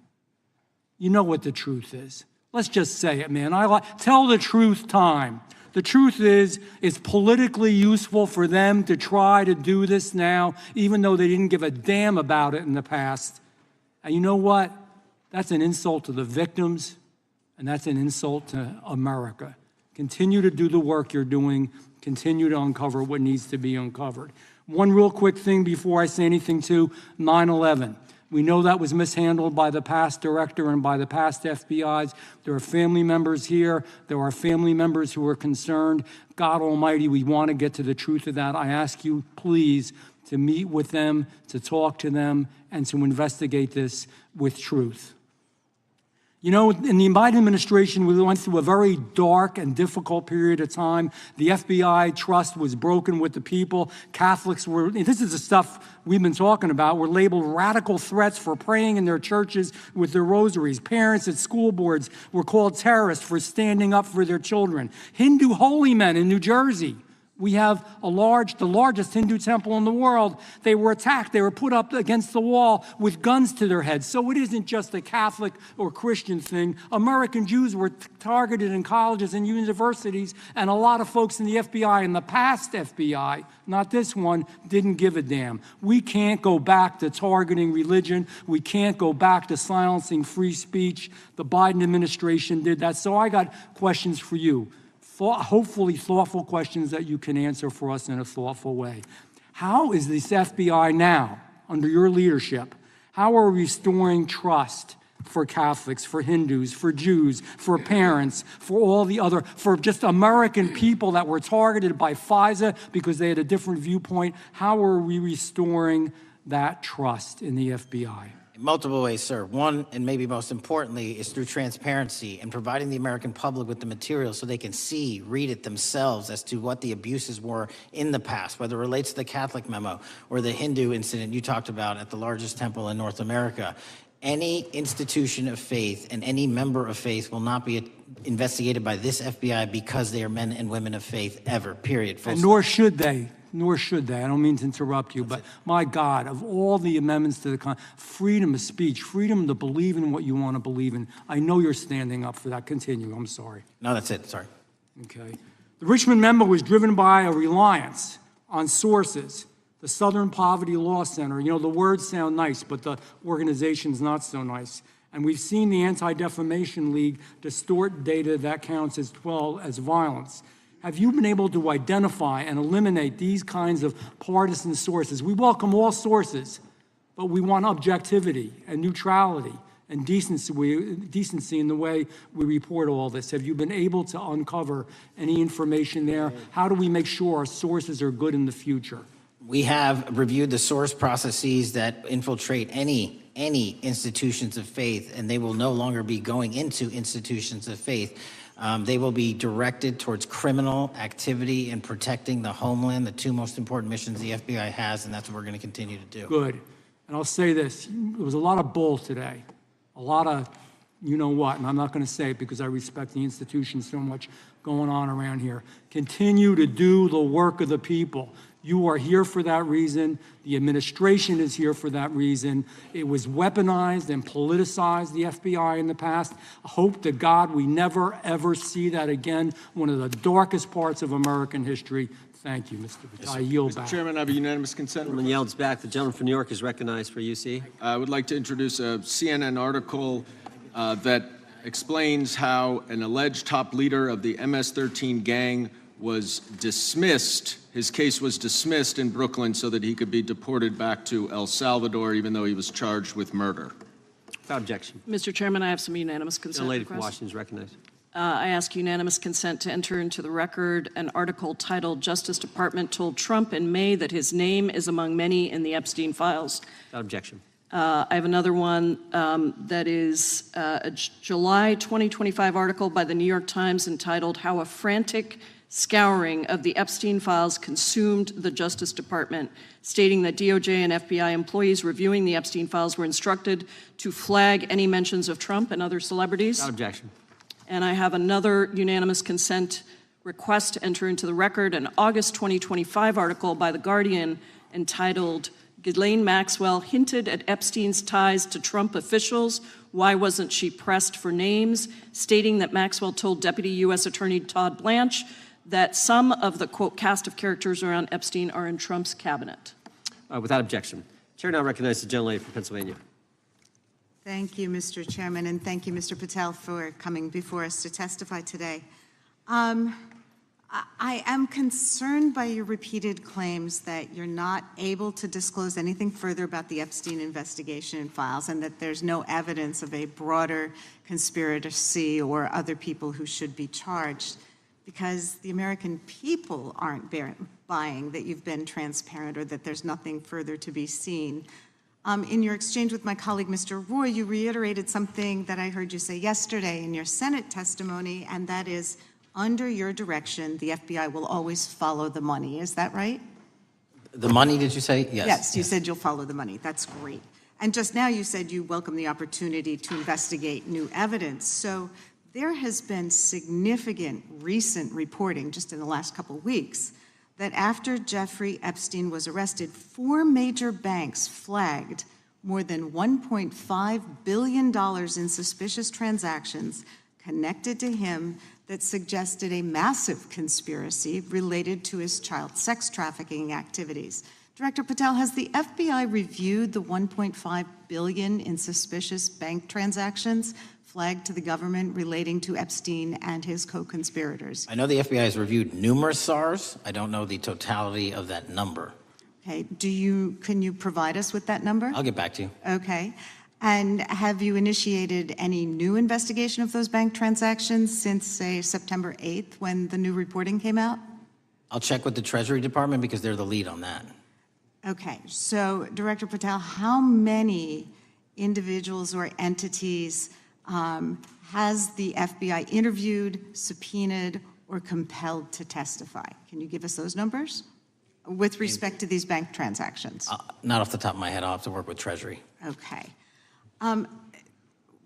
You know what the truth is. Let's just say it, man. Tell the truth time. The truth is, it's politically useful for them to try to do this now, even though they didn't give a damn about it in the past. And you know what? That's an insult to the victims, and that's an insult to America. Continue to do the work you're doing. Continue to uncover what needs to be uncovered. One real quick thing before I say anything to 9/11. We know that was mishandled by the past director and by the past FBIs. There are family members here. There are family members who are concerned. God Almighty, we want to get to the truth of that. I ask you, please, to meet with them, to talk to them, and to investigate this with truth. You know, in the Biden administration, we went through a very dark and difficult period of time. The FBI trust was broken with the people. Catholics were, this is the stuff we've been talking about, were labeled radical threats for praying in their churches with their rosaries. Parents at school boards were called terrorists for standing up for their children. Hindu holy men in New Jersey. We have the largest Hindu temple in the world. They were attacked. They were put up against the wall with guns to their heads. So it isn't just a Catholic or Christian thing. American Jews were targeted in colleges and universities, and a lot of folks in the FBI, in the past FBI, not this one, didn't give a damn. We can't go back to targeting religion. We can't go back to silencing free speech. The Biden administration did that. So I got questions for you. Hopefully thoughtful questions that you can answer for us in a thoughtful way. How is this FBI now, under your leadership, how are we restoring trust for Catholics, for Hindus, for Jews, for parents, for all the other, for just American people that were targeted by FISA because they had a different viewpoint? How are we restoring that trust in the FBI? Multiple ways, sir. One, and maybe most importantly, is through transparency and providing the American public with the material so they can see, read it themselves as to what the abuses were in the past, whether it relates to the Catholic memo or the Hindu incident you talked about at the largest temple in North America. Any institution of faith and any member of faith will not be investigated by this FBI because they are men and women of faith ever, period. And nor should they. Nor should they. I don't mean to interrupt you, but my God, of all the amendments to the freedom of speech, freedom to believe in what you want to believe in, I know you're standing up for that. Continue. I'm sorry. No, that's it. Sorry. Okay. The Richmond memo was driven by a reliance on sources. The Southern Poverty Law Center, you know, the words sound nice, but the organization's not so nice. And we've seen the Anti-Defamation League distort data that counts as violence. Have you been able to identify and eliminate these kinds of partisan sources? We welcome all sources, but we want objectivity and neutrality and decency in the way we report all this. Have you been able to uncover any information there? How do we make sure our sources are good in the future? We have reviewed the source processes that infiltrate any institutions of faith, and they will no longer be going into institutions of faith. They will be directed towards criminal activity and protecting the homeland, the two most important missions the FBI has, and that's what we're going to continue to do. Good. And I'll say this, there was a lot of bull today, a lot of you-know-what, and I'm not going to say it because I respect the institution so much going on around here. Continue to do the work of the people. You are here for that reason. The administration is here for that reason. It was weaponized and politicized, the FBI, in the past. I hope to God we never, ever see that again. One of the darkest parts of American history. Thank you, Mr. Patel. I yield back. Mr. Chairman, I have a unanimous consent. Gentleman yields back. The gentleman from New York is recognized for UC. I would like to introduce a CNN article that explains how an alleged top leader of the MS-13 gang was dismissed. His case was dismissed in Brooklyn so that he could be deported back to El Salvador, even though he was charged with murder. Without objection. Mr. Chairman, I have some unanimous consent The lady from requests. Washington is recognized. I ask unanimous consent to enter into the record an article titled "Justice Department Told Trump in May that his name is among many in the Epstein files." Without objection. I have another one that is a July 2025 article by the New York Times entitled "How a Frantic Scouring of the Epstein Files Consumed the Justice Department," stating that DOJ and FBI employees reviewing the Epstein files were instructed to flag any mentions of Trump and other celebrities. Without objection. And I have another unanimous consent request to enter into the record an August 2025 article by The Guardian entitled "Ghislaine Maxwell Hinted at Epstein's Ties to Trump Officials. Why wasn't she pressed for names?" stating that Maxwell told Deputy U.S. Attorney Todd Blanche that some of the, quote, cast of characters around Epstein are in Trump's cabinet. Without objection. Chair now recognizes the gentlelady from Pennsylvania. Thank you, Mr. Chairman, and thank you, Mr. Patel, for coming before us to testify today. I am concerned by your repeated claims that you're not able to disclose anything further about the Epstein investigation files and that there's no evidence of a broader conspiracy or other people who should be charged, because the American people aren't buying that you've been transparent or that there's nothing further to be seen. In your exchange with my colleague, Mr. Roy, you reiterated something that I heard you say yesterday in your Senate testimony, and that is, under your direction, the FBI will always follow the money. Is that right? The money, did you say? Yes. Yes, you said you'll follow the money. That's great. And just now you said you welcome the opportunity to investigate new evidence. So there has been significant recent reporting just in the last couple of weeks that after Jeffrey Epstein was arrested, 4 major banks flagged more than $1.5 billion in suspicious transactions connected to him that suggested a massive conspiracy related to his child sex trafficking activities. Director Patel, has the FBI reviewed the $1.5 billion in suspicious bank transactions flagged to the government relating to Epstein and his co-conspirators? I know the FBI has reviewed numerous SARs. I don't know the totality of that number. Okay, can you provide us with that number? I'll get back to you. Okay. And have you initiated any new investigation of those bank transactions since, say, September 8th, when the new reporting came out? I'll check with the Treasury Department because they're the lead on that. Okay, so Director Patel, how many individuals or entities has the FBI interviewed, subpoenaed, or compelled to testify? Can you give us those numbers with respect to these bank transactions? Not off the top of my head. I'll have to work with Treasury. Okay.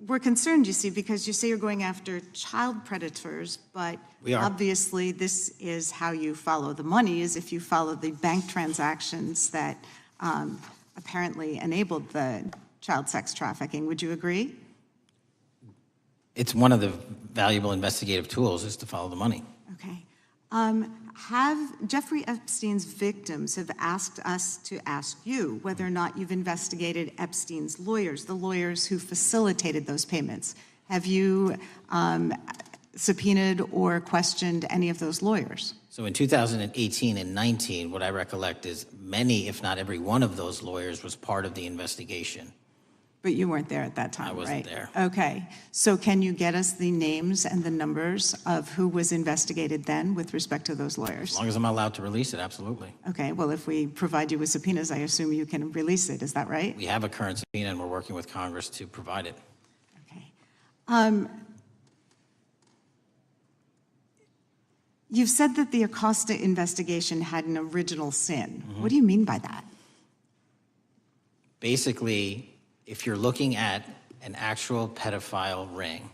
We're concerned, you see, because you say you're going after child predators, but We are. obviously this is how you follow the money, is if you follow the bank transactions that apparently enabled the child sex trafficking. Would you agree? It's one of the valuable investigative tools is to follow the money. Okay. Have Jeffrey Epstein's victims have asked us to ask you whether or not you've investigated Epstein's lawyers, the lawyers who facilitated those payments? Have you subpoenaed or questioned any of those lawyers? So in 2018 and 19, what I recollect is many, if not every one of those lawyers was part of the investigation. But you weren't there at that time, I wasn't right? there. Okay. So can you get us the names and the numbers of who was investigated then with respect to those lawyers? As long as I'm allowed to release it, absolutely. Okay. Well, if we provide you with subpoenas, I assume you can release it. Is that right? We have a current subpoena, and we're working with Congress to provide it. Okay. You've said that the Acosta investigation had an original sin. What do you mean by that? Basically, if you're looking at an actual pedophile ring,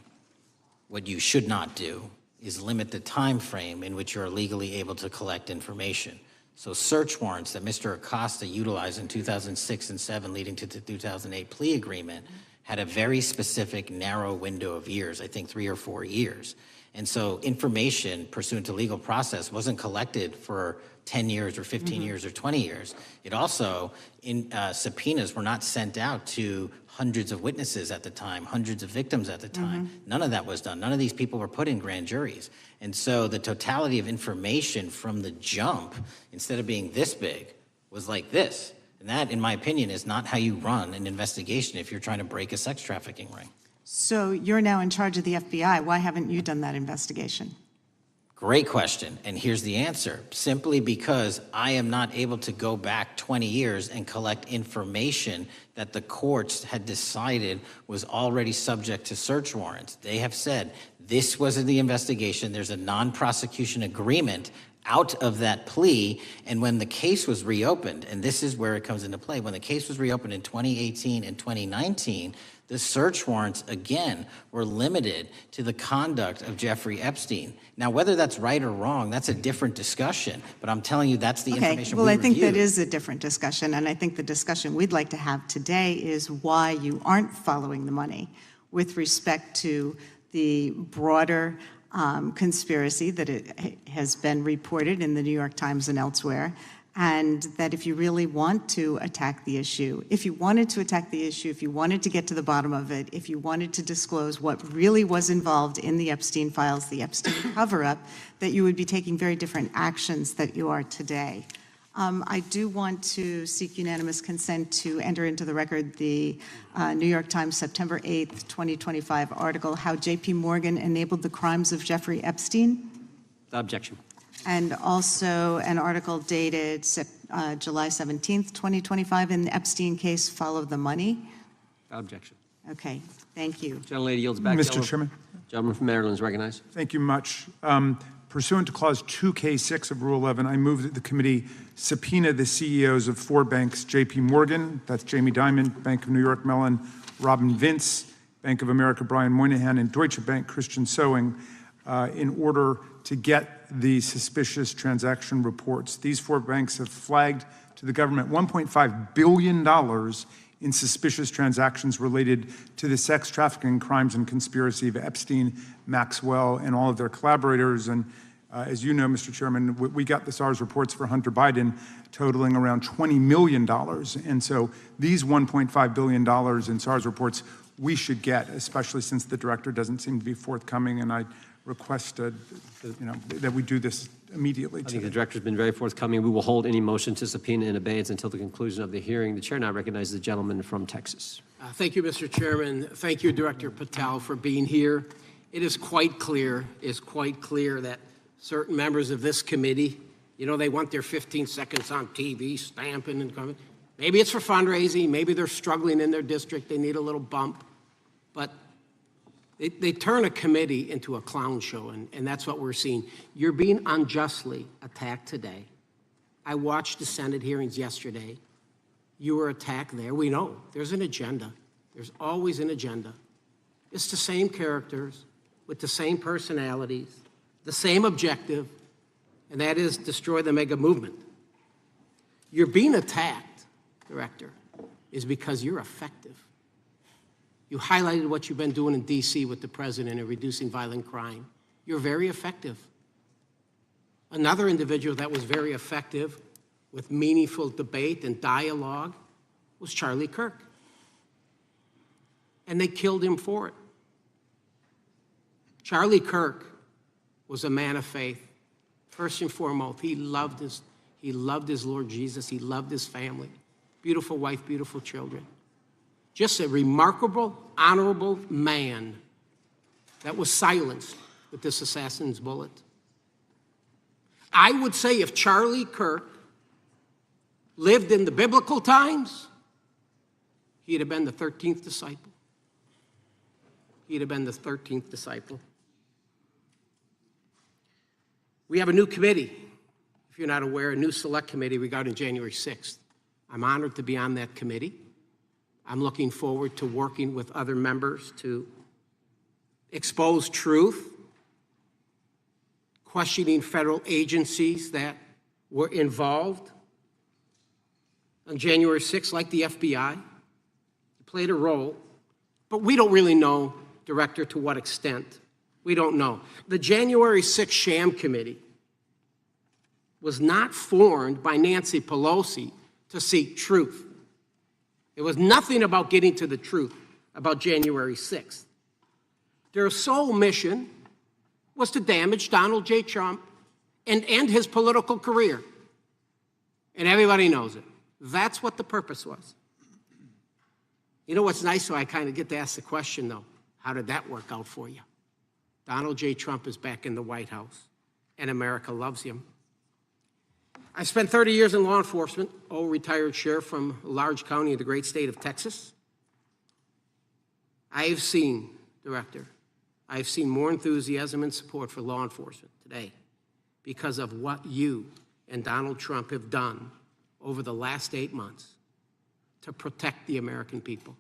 what you should not do is limit the time frame in which you're legally able to collect information. So search warrants that Mr. Acosta utilized in 2006 and 7 leading to the 2008 plea agreement had a very specific narrow window of years, I think 3 or 4 years. And so information pursuant to legal process wasn't collected for 10 years or 15 years or 20 years. It also, subpoenas were not sent out to hundreds of witnesses at the time, hundreds of victims at the time. None of that was done. None of these people were put in grand juries. And so the totality of information from the jump, instead of being this big, was like this. And that, in my opinion, is not how you run an investigation if you're trying to break a sex trafficking ring. So you're now in charge of the FBI. Why haven't you done that investigation? Great question, and here's the answer. Simply because I am not able to go back 20 years and collect information that the courts had decided was already subject to search warrants. They have said, this was the investigation, there's a non-prosecution agreement out of that plea, and when the case was reopened, and this is where it comes into play, when the case was reopened in 2018 and 2019, the search warrants, again, were limited to the conduct of Jeffrey Epstein. Now, whether that's right or wrong, that's a different discussion, but I'm telling you that's the information well, we I think reviewed. that is a different discussion, and I think the discussion we'd like to have today is why you aren't following the money with respect to the broader conspiracy that it has been reported in the New York Times and elsewhere, and that if you really want to attack the issue, if you wanted to attack the issue, if you wanted to get to the bottom of it, if you wanted to disclose what really was involved in the Epstein files, the Epstein cover-up, that you would be taking very different actions that you are today. I do want to seek unanimous consent to enter into the record the New York Times September 8th, 2025 article, How J.P. Morgan Enabled the Crimes of Jeffrey Epstein. Without objection. And also an article dated July 17th, 2025 in the Epstein case, Follow the Money. Without objection. Okay, thank you. Gentlelady yields back. Mr. Chairman. Gentleman from Maryland is recognized. Thank you much. Pursuant to Clause 2K6 of Rule 11, I move that the committee subpoena the CEOs of 4 banks, J.P. Morgan, that's Jamie Dimon, Bank of New York Mellon, Robin Vince, Bank of America, Brian Moynihan, and Deutsche Bank, Christian Sowing, in order to get the suspicious transaction reports. These 4 banks have flagged to the government $1.5 billion in suspicious transactions related to the sex trafficking crimes and conspiracy of Epstein, Maxwell, and all of their collaborators. And as you know, Mr. Chairman, we got the SARS reports for Hunter Biden totaling around $20 million. And so these $1.5 billion in SARS reports we should get, especially since the director doesn't seem to be forthcoming. And I requested that we do this immediately. I think the director's been very forthcoming. We will hold any motion to subpoena in abeyance until the conclusion of the hearing. The chair now recognizes the gentleman from Texas. Thank you, Mr. Chairman. Thank you, Director Patel, for being here. It is quite clear that certain members of this committee, they want their 15 seconds on TV, stamping and coming. Maybe it's for fundraising, maybe they're struggling in their district, they need a little bump, but they turn a committee into a clown show, and that's what we're seeing. You're being unjustly attacked today. I watched the Senate hearings yesterday. You were attacked there. We know there's an agenda. There's always an agenda. It's the same characters with the same personalities, the same objective, and that is destroy the mega movement. You're being attacked, Director, is because you're effective. You highlighted what you've been doing in D.C. with the president in reducing violent crime. You're very effective. Another individual that was very effective with meaningful debate and dialogue was Charlie Kirk. And they killed him for it. Charlie Kirk was a man of faith. First and foremost, he loved his Lord Jesus. He loved his family. Beautiful wife, beautiful children. Just a remarkable, honorable man that was silenced with this assassin's bullet. I would say if Charlie Kirk lived in the biblical times, he'd have been the 13th disciple. He'd have been the 13th disciple. We have a new committee, if you're not aware, a new select committee regarding January 6th. I'm honored to be on that committee. I'm looking forward to working with other members to expose truth, questioning federal agencies that were involved on January 6th, like the FBI, played a role, but we don't really know, Director, to what extent. We don't know. The January 6th sham committee was not formed by Nancy Pelosi to seek truth. It was nothing about getting to the truth about January 6th. Their sole mission was to damage Donald J. Trump and end his political career. And everybody knows it. That's what the purpose was. You know what's nice, so I kind of get to ask the question, though, how did that work out for you? Donald J. Trump is back in the White House, and America loves him. I spent 30 years in law enforcement, retired sheriff from a large county in the great state of Texas. I have seen, Director, I have seen more enthusiasm and support for law enforcement today because of what you and Donald Trump have done over the last 8 months to protect the American people.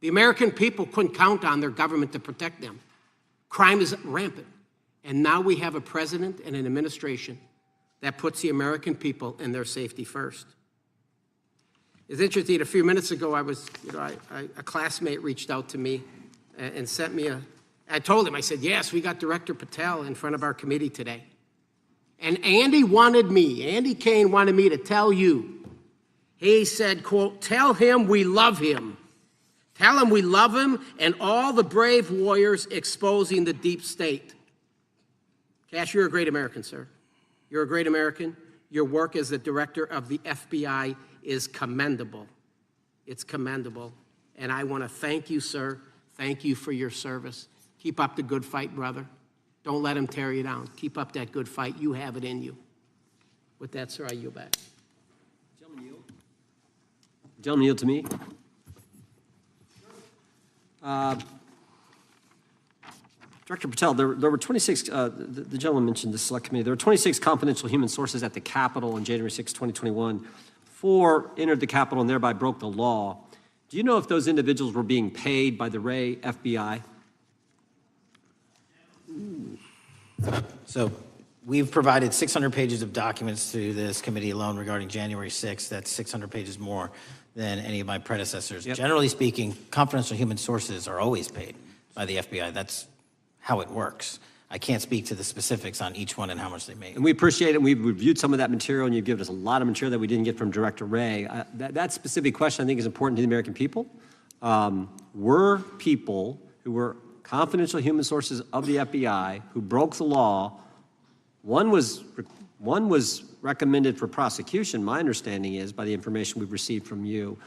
The American people couldn't count on their government to protect them. Crime is rampant. And now we have a president and an administration that puts the American people and their safety first. It's interesting, a few minutes ago, a classmate reached out to me and sent me I told him, I said, yes, we got Director Patel in front of our committee today. And Andy Kane wanted me to tell you, he said, quote, tell him we love him. Tell him we love him and all the brave warriors exposing the deep state. Kash, you're a great American, sir. You're a great American. Your work as the director of the FBI is commendable. It's commendable. And I want to thank you, sir. Thank you for your service. Keep up the good fight, brother. Don't let him tear you down. Keep up that good fight. You have it in you. With that, sir, I yield back. Gentleman, yield to me. Director Patel, there were 26, the gentleman mentioned the select committee, there were 26 confidential human sources at the Capitol on January 6, 2021. 4 entered the Capitol and thereby broke the law. Do you know if those individuals were being paid by the Ray FBI? So we've provided 600 pages of documents to this committee alone regarding January 6th. That's 600 pages more than any of my predecessors. Yep. Generally speaking, confidential human sources are always paid by the FBI. That's how it works. I can't speak to the specifics on each one and how much they make. And we appreciate it. We've reviewed some of that material, and you've given us a lot of material that we didn't get from Director Ray. That specific question, I think, is important to the American people. Were people who were confidential human sources of the FBI who broke the law, one was recommended for prosecution, my understanding is, by the information we've received from you.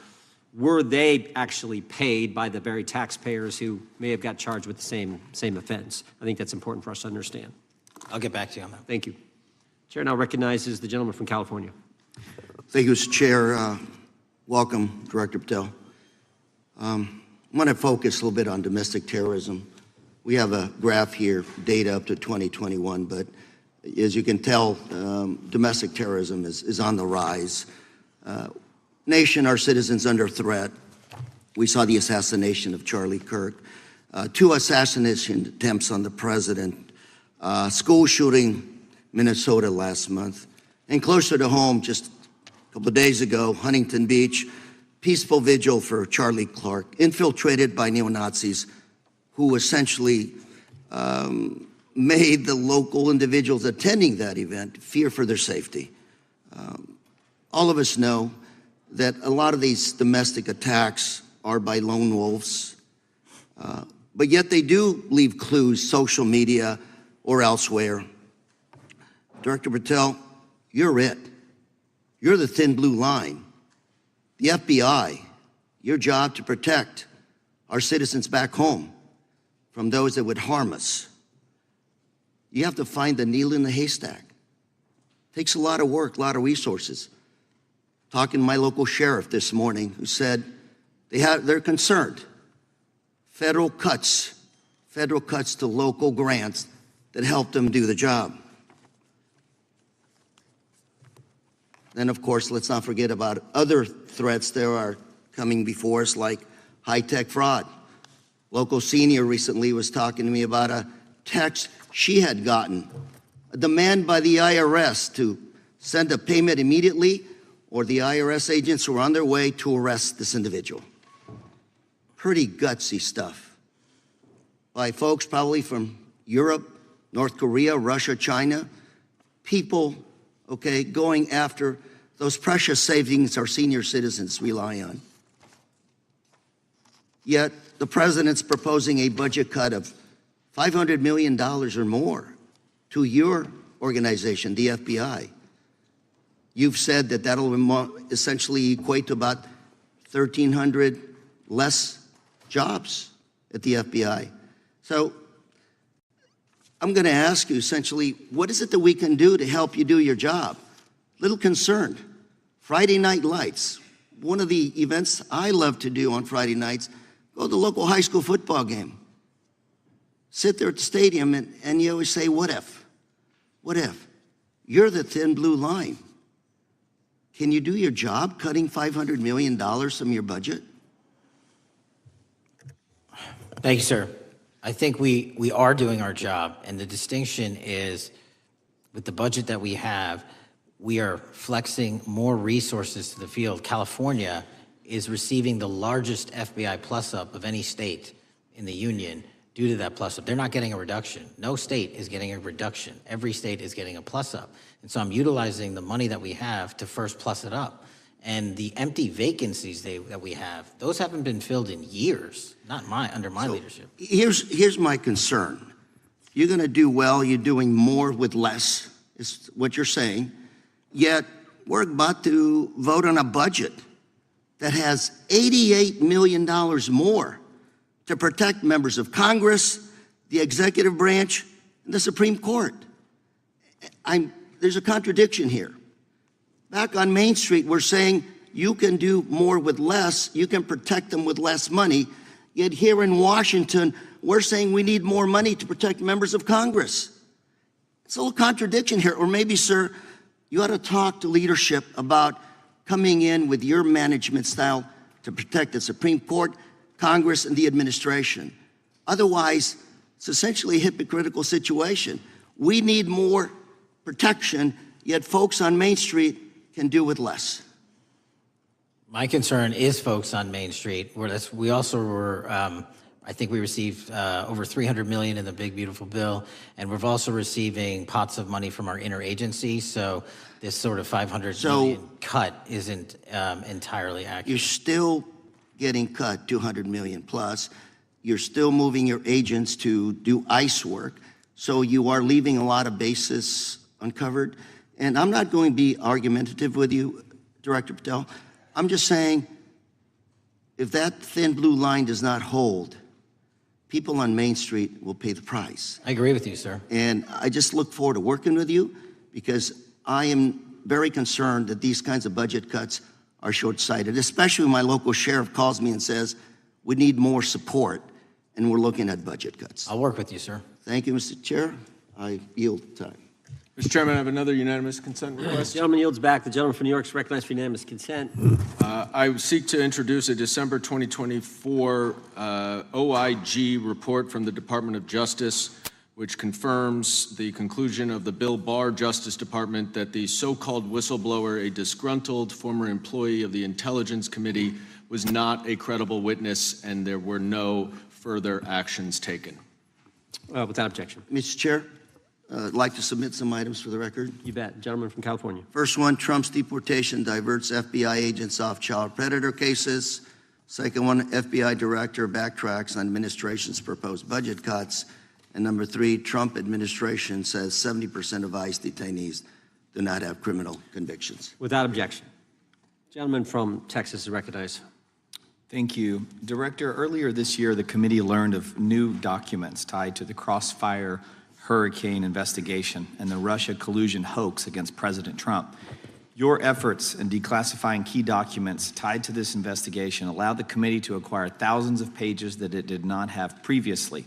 Were they actually paid by the very taxpayers who may have got charged with the same offense? I think that's important for us to understand. I'll get back to you on that. Thank you. Chair now recognizes the gentleman from California. Thank you, Mr. Chair. Welcome, Director Patel. I'm going to focus a little bit on domestic terrorism. We have a graph here, data up to 2021, but as you can tell, domestic terrorism is on the rise. Nation, our citizens under threat. We saw the assassination of Charlie Kirk, 2 assassination attempts on the president, school shooting, Minnesota last month, and closer to home, just a couple of days ago, Huntington Beach, peaceful vigil for Charlie Clark, infiltrated by neo-Nazis who essentially made the local individuals attending that event fear for their safety. All of us know that a lot of these domestic attacks are by lone wolves, but yet they do leave clues, social media or elsewhere. Director Patel, you're it. You're the thin blue line. The FBI, your job to protect our citizens back home from those that would harm us. You have to find the needle in the haystack. Takes a lot of work, a lot of resources. Talking to my local sheriff this morning, who said they're concerned. Federal cuts to local grants that help them do the job. Then, of course, let's not forget about other threats that are coming before us, like high-tech fraud. Local senior recently was talking to me about a text she had gotten, a demand by the IRS to send a payment immediately, or the IRS agents were on their way to arrest this individual. Pretty gutsy stuff by folks probably from Europe, North Korea, Russia, China, people, okay, going after those precious savings our senior citizens rely on. Yet the president's proposing a budget cut of $500 million or more to your organization, the FBI. You've said that that'll essentially equate to about 1,300 less jobs at the FBI. So I'm going to ask you essentially, what is it that we can do to help you do your job? Little concerned. Friday Night Lights. One of the events I love to do on Friday nights, go to the local high school football game. Sit there at the stadium and you always say, what if? What if? You're the thin blue line. Can you do your job cutting $500 million from your budget? Thank you, sir. I think we are doing our job, and the distinction is with the budget that we have, we are flexing more resources to the field. California is receiving the largest FBI plus-up of any state in the union due to that plus-up. They're not getting a reduction. No state is getting a reduction. Every state is getting a plus-up. And so I'm utilizing the money that we have to first plus it up. And the empty vacancies that we have, those haven't been filled in years, not under my leadership. Here's my concern. You're going to do well. You're doing more with less, is what you're saying. Yet we're about to vote on a budget that has $88 million more to protect members of Congress, the executive branch, and the Supreme Court. There's a contradiction here. Back on Main Street, we're saying you can do more with less, you can protect them with less money, yet here in Washington, we're saying we need more money to protect members of Congress. It's a little contradiction here, or maybe, sir, you ought to talk to leadership about coming in with your management style to protect the Supreme Court, Congress, and the administration. Otherwise, it's essentially a hypocritical situation. We need more protection, yet folks on Main Street can do with less. My concern is folks on Main Street. We also were, I think we received over $300 million in the big, beautiful bill, and we're also receiving pots of money from our interagency, so this sort of $500 million cut isn't entirely accurate. You're still getting cut $200 million plus. You're still moving your agents to do ICE work, so you are leaving a lot of bases uncovered. And I'm not going to be argumentative with you, Director Patel. I'm just saying, if that thin blue line does not hold, people on Main Street will pay the price. I agree with you, sir. And I just look forward to working with you, because I am very concerned that these kinds of budget cuts are short-sighted, especially when my local sheriff calls me and says, we need more support, and we're looking at budget cuts. I'll work with you, sir. Thank you, Mr. Chair. I yield time. Mr. Chairman, I have another unanimous consent request. The gentleman yields back. The gentleman from New York is recognized for unanimous consent. I seek to introduce a December 2024 OIG report from the Department of Justice, which confirms the conclusion of the Bill Barr Justice Department that the so-called whistleblower, a disgruntled former employee of the Intelligence Committee, was not a credible witness, and there were no further actions taken. Without objection. Mr. Chair, I'd like to submit some items for the record. You bet. Gentleman from California. First one, Trump's deportation diverts FBI agents off child predator cases. Second one, FBI director backtracks on administration's proposed budget cuts. And number three, Trump administration says 70% of ICE detainees do not have criminal convictions. Without objection. Gentleman from Texas is recognized. Thank you. Director, earlier this year, the committee learned of new documents tied to the Crossfire Hurricane investigation and the Russia collusion hoax against President Trump. Your efforts in declassifying key documents tied to this investigation allowed the committee to acquire thousands of pages that it did not have previously.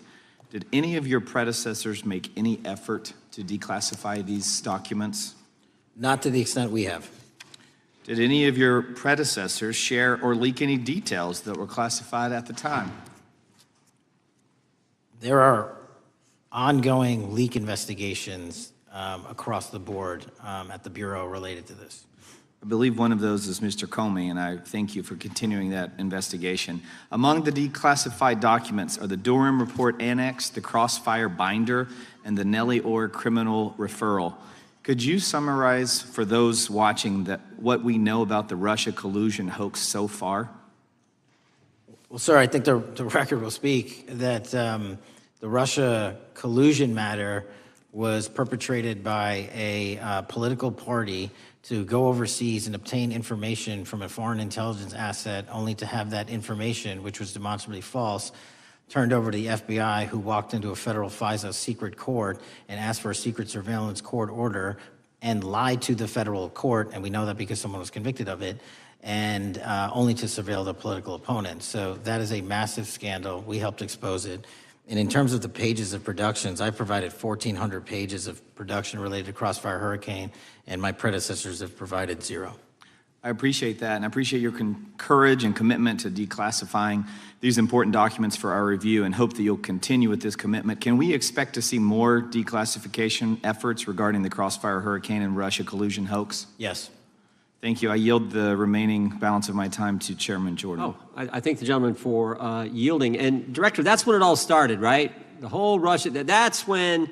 Did any of your predecessors make any effort to declassify these documents? Not to the extent we have. Did any of your predecessors share or leak any details that were classified at the time? There are ongoing leak investigations across the board at the Bureau related to this. I believe one of those is Mr. Comey, and I thank you for continuing that investigation. Among the declassified documents are the Durham Report Annex, the Crossfire Binder, and the Nellie Orr Criminal Referral. Could you summarize for those watching what we know about the Russia collusion hoax so far? Well, sir, I think the record will speak that the Russia collusion matter was perpetrated by a political party to go overseas and obtain information from a foreign intelligence asset, only to have that information, which was demonstrably false, turned over to the FBI, who walked into a federal FISA secret court and asked for a secret surveillance court order and lied to the federal court, and we know that because someone was convicted of it, and only to surveil the political opponent. So that is a massive scandal. We helped expose it. And in terms of the pages of productions, I provided 1,400 pages of production related to Crossfire Hurricane, and my predecessors have provided 0. I appreciate that, and I appreciate your courage and commitment to declassifying these important documents for our review, and hope that you'll continue with this commitment. Can we expect to see more declassification efforts regarding the Crossfire Hurricane and Russia collusion hoax? Yes. Thank you. I yield the remaining balance of my time to Chairman Jordan. Oh, I thank the gentleman for yielding. And Director, that's when it all started, right? The whole Russia, that's when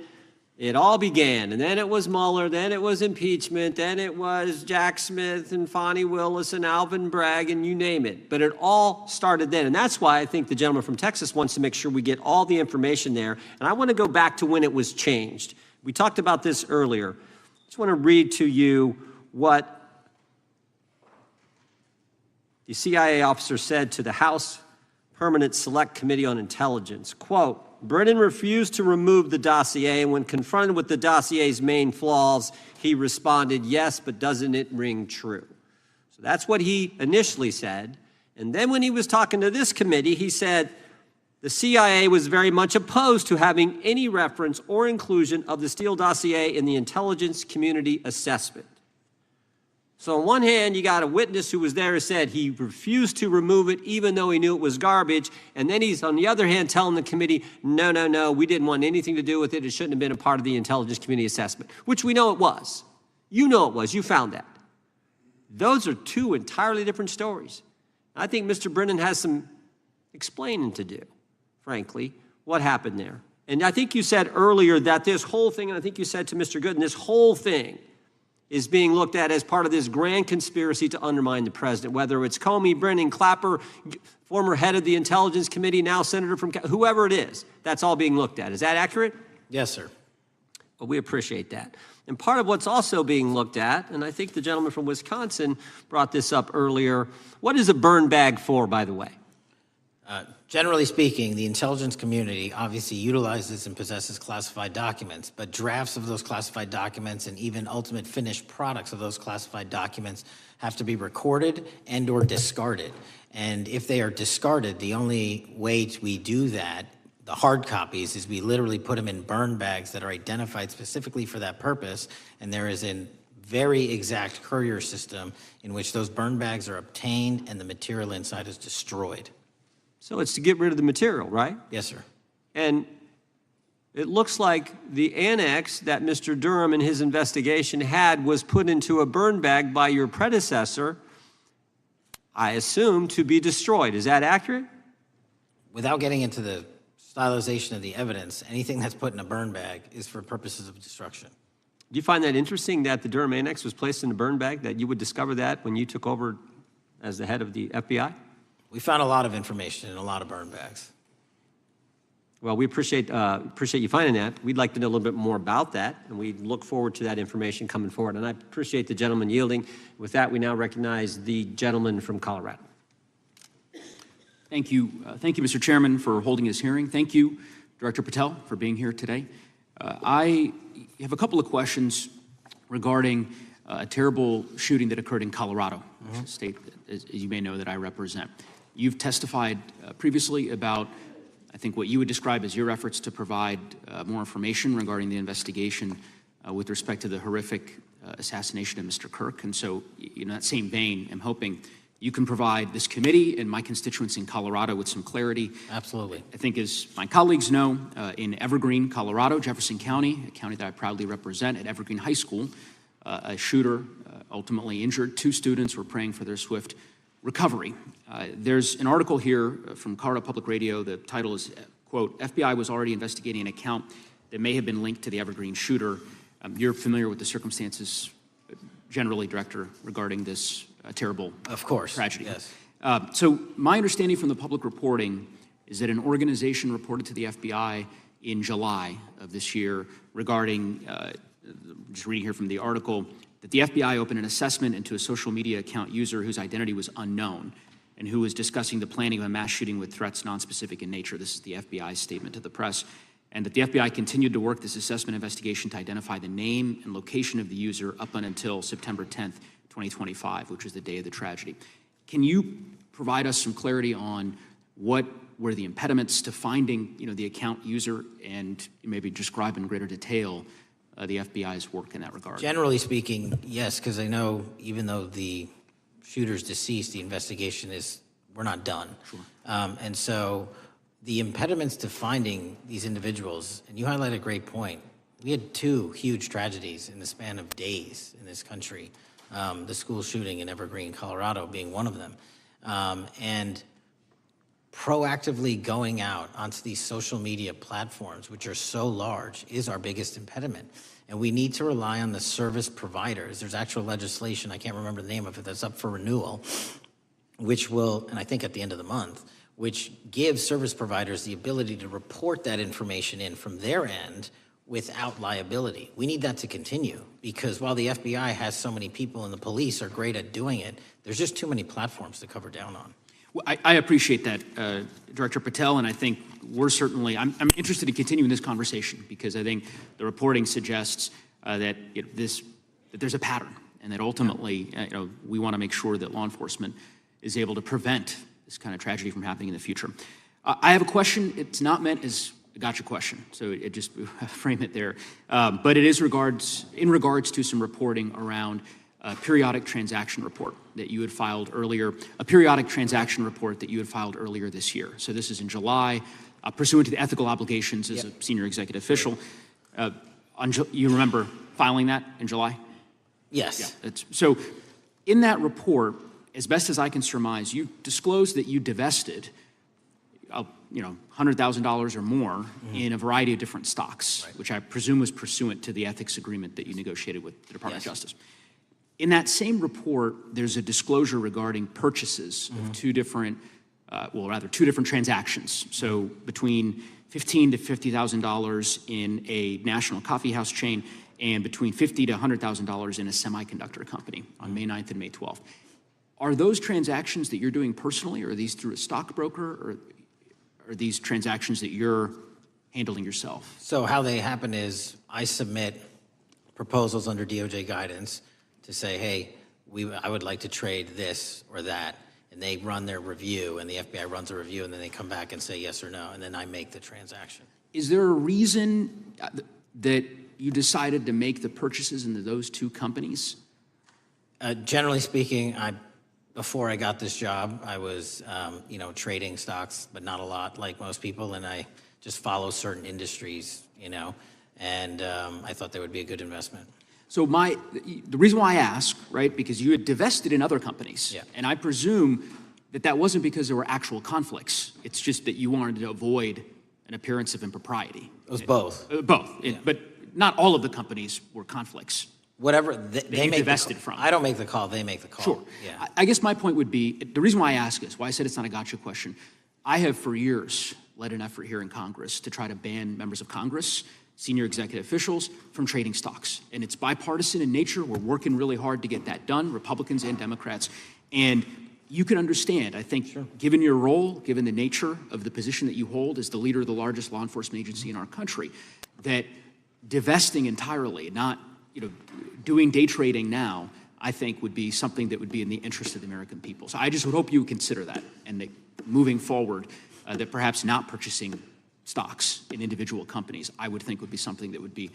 it all began. And then it was Mueller, then it was impeachment, then it was Jack Smith and Fonnie Willis and Alvin Bragg and you name it. But it all started then. And that's why I think the gentleman from Texas wants to make sure we get all the information there. And I want to go back to when it was changed. We talked about this earlier. I just want to read to you what the CIA officer said to the House Permanent Select Committee on Intelligence, quote, Brennan refused to remove the dossier, and when confronted with the dossier's main flaws, he responded, yes, but doesn't it ring true? So that's what he initially said. And then when he was talking to this committee, he said the CIA was very much opposed to having any reference or inclusion of the Steele dossier in the intelligence community assessment. So on one hand, you got a witness who was there who said he refused to remove it even though he knew it was garbage. And then he's, on the other hand, telling the committee, no, we didn't want anything to do with it. It shouldn't have been a part of the intelligence community assessment, which we know it was. You know it was. You found that. Those are two entirely different stories. I think Mr. Brennan has some explaining to do, frankly, what happened there. And I think you said earlier that this whole thing, and I think you said to Mr. Gooden, this whole thing is being looked at as part of this grand conspiracy to undermine the president, whether it's Comey, Brennan, Clapper, former head of the Intelligence Committee, now senator from, whoever it is, that's all being looked at. Is that accurate? Yes, sir. Well, we appreciate that. And part of what's also being looked at, and I think the gentleman from Wisconsin brought this up earlier, what is a burn bag for, by the way? Generally speaking, the intelligence community obviously utilizes and possesses classified documents, but drafts of those classified documents and even ultimate finished products of those classified documents have to be recorded and or discarded. And if they are discarded, the only way we do that, the hard copies, is we literally put them in burn bags that are identified specifically for that purpose, and there is a very exact courier system in which those burn bags are obtained and the material inside is destroyed. So it's to get rid of the material, right? Yes, sir. And it looks like the annex that Mr. Durham in his investigation had was put into a burn bag by your predecessor, I assume, to be destroyed. Is that accurate? Without getting into the stylization of the evidence, anything that's put in a burn bag is for purposes of destruction. Do you find that interesting that the Durham annex was placed in a burn bag, that you would discover that when you took over as the head of the FBI? We found a lot of information in a lot of burn bags. Well, we appreciate you finding that. We'd like to know a little bit more about that, and we look forward to that information coming forward. And I appreciate the gentleman yielding. With that, we now recognize the gentleman from Colorado. Thank you, Mr. Chairman, for holding this hearing. Thank you, Director Patel, for being here today. I have a couple of questions regarding a terrible shooting that occurred in Colorado, a state, as you may know, that I represent. You've testified previously about, I think, what you would describe as your efforts to provide more information regarding the investigation with respect to the horrific assassination of Mr. Kirk. And so, in that same vein, I'm hoping you can provide this committee and my constituents in Colorado with some clarity. Absolutely. I think, as my colleagues know, in Evergreen, Colorado, Jefferson County, a county that I proudly represent, at Evergreen High School, a shooter ultimately injured. 2 students were praying for their swift recovery. There's an article here from Colorado Public Radio. The title is, quote, FBI was already investigating an account that may have been linked to the Evergreen shooter. You're familiar with the circumstances generally, Director, regarding this terrible tragedy. Yes. So my understanding from the public reporting is that an organization reported to the FBI in July of this year regarding, just reading here from the article, that the FBI opened an assessment into a social media account user whose identity was unknown and who was discussing the planning of a mass shooting with threats nonspecific in nature. This is the FBI's statement to the press. And that the FBI continued to work this assessment investigation to identify the name and location of the user up until September 10th, 2025, which was the day of the tragedy. Can you provide us some clarity on what were the impediments to finding, the account user, and maybe describe in greater detail the FBI's work in that regard? Generally speaking, yes, because I know even though the shooter's deceased, the investigation we're not done. Sure. And so the impediments to finding these individuals, and you highlight a great point. We had 2 huge tragedies in the span of days in this country. The school shooting in Evergreen, Colorado being one of them. And proactively going out onto these social media platforms, which are so large, is our biggest impediment. And we need to rely on the service providers. There's actual legislation, I can't remember the name of it, that's up for renewal, which will, and I think at the end of the month, which gives service providers the ability to report that information in from their end without liability. We need that to continue, because while the FBI has so many people and the police are great at doing it, there's just too many platforms to cover down on. Well, I appreciate that, Director Patel, and I think we're certainly, I'm interested in continuing this conversation, because I think the reporting suggests that there's a pattern, and that ultimately, we want to make sure that law enforcement is able to prevent this kind of tragedy from happening in the future. I have a question. It's not meant as a gotcha question, so it just frame it there. But it is in regards to some reporting around a periodic transaction report that you had filed earlier, this year. So this is in July, pursuant to the ethical obligations as a senior executive official. You remember filing that in July? Yes. Yeah. So in that report, as best as I can surmise, you disclosed that you divested $100,000 or more in a variety of different stocks, which I presume was pursuant to the ethics agreement that you negotiated with the Department of Justice. In that same report, there's a disclosure regarding purchases of 2 different transactions. So between $15,000 to $50,000 in a national coffee house chain, and between $50,000 to $100,000 in a semiconductor company on May 9th and May 12th. Are those transactions that you're doing personally, or are these through a stockbroker? Or are these transactions that you're handling yourself? So how they happen is I submit proposals under DOJ guidance to say, hey, I would like to trade this or that. And they run their review, and the FBI runs a review, and then they come back and say yes or no, and then I make the transaction. Is there a reason that you decided to make the purchases into those two companies? Generally speaking, before I got this job, I was, trading stocks, but not a lot, like most people, and I just follow certain industries, and I thought they would be a good investment. So the reason why I ask, right, because you had divested in other companies, and I presume that wasn't because there were actual conflicts. It's just that you wanted to avoid an appearance of impropriety. It was both. Both, but not all of the companies were conflicts. Whatever they make divested from. I don't make the call; they make the call. Sure. Yeah. I guess my point would be, the reason why I ask is, why I said it's not a gotcha question. I have for years led an effort here in Congress to try to ban members of Congress, senior executive officials, from trading stocks. And it's bipartisan in nature. We're working really hard to get that done, Republicans and Democrats. And you can understand, I think, given your role, given the nature of the position that you hold as the leader of the largest law enforcement agency in our country, that divesting entirely, not doing day trading now, I think would be something that would be in the interest of the American people. So I just would hope you would consider that, and that moving forward, that perhaps not purchasing stocks in individual companies, I would think would be something that would be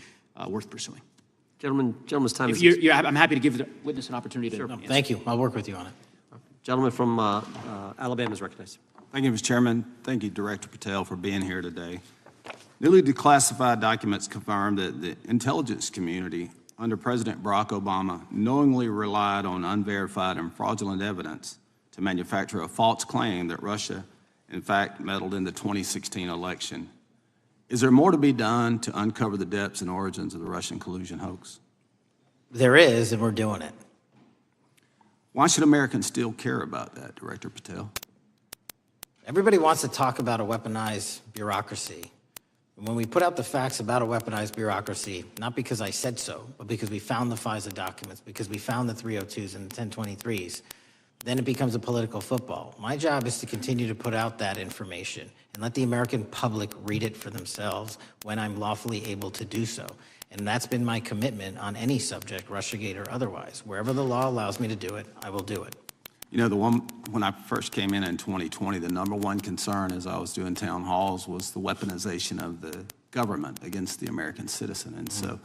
worth pursuing. Gentleman's time is... I'm happy to give the witness an opportunity to answer. Thank you. I'll work with you on it. Gentleman from Alabama is recognized. Thank you, Mr. Chairman. Thank you, Director Patel, for being here today. Newly declassified documents confirm that the intelligence community under President Barack Obama knowingly relied on unverified and fraudulent evidence to manufacture a false claim that Russia, in fact, meddled in the 2016 election. Is there more to be done to uncover the depths and origins of the Russian collusion hoax? There is, and we're doing it. Why should Americans still care about that, Director Patel? Everybody wants to talk about a weaponized bureaucracy. And when we put out the facts about a weaponized bureaucracy, not because I said so, but because we found the FISA documents, because we found the 302s and the 1023s, then it becomes a political football. My job is to continue to put out that information and let the American public read it for themselves when I'm lawfully able to do so. And that's been my commitment on any subject, Russiagate or otherwise. Wherever the law allows me to do it, I will do it. You know, when I first came in 2020, the number one concern as I was doing town halls was the weaponization of the government against the American citizen. And so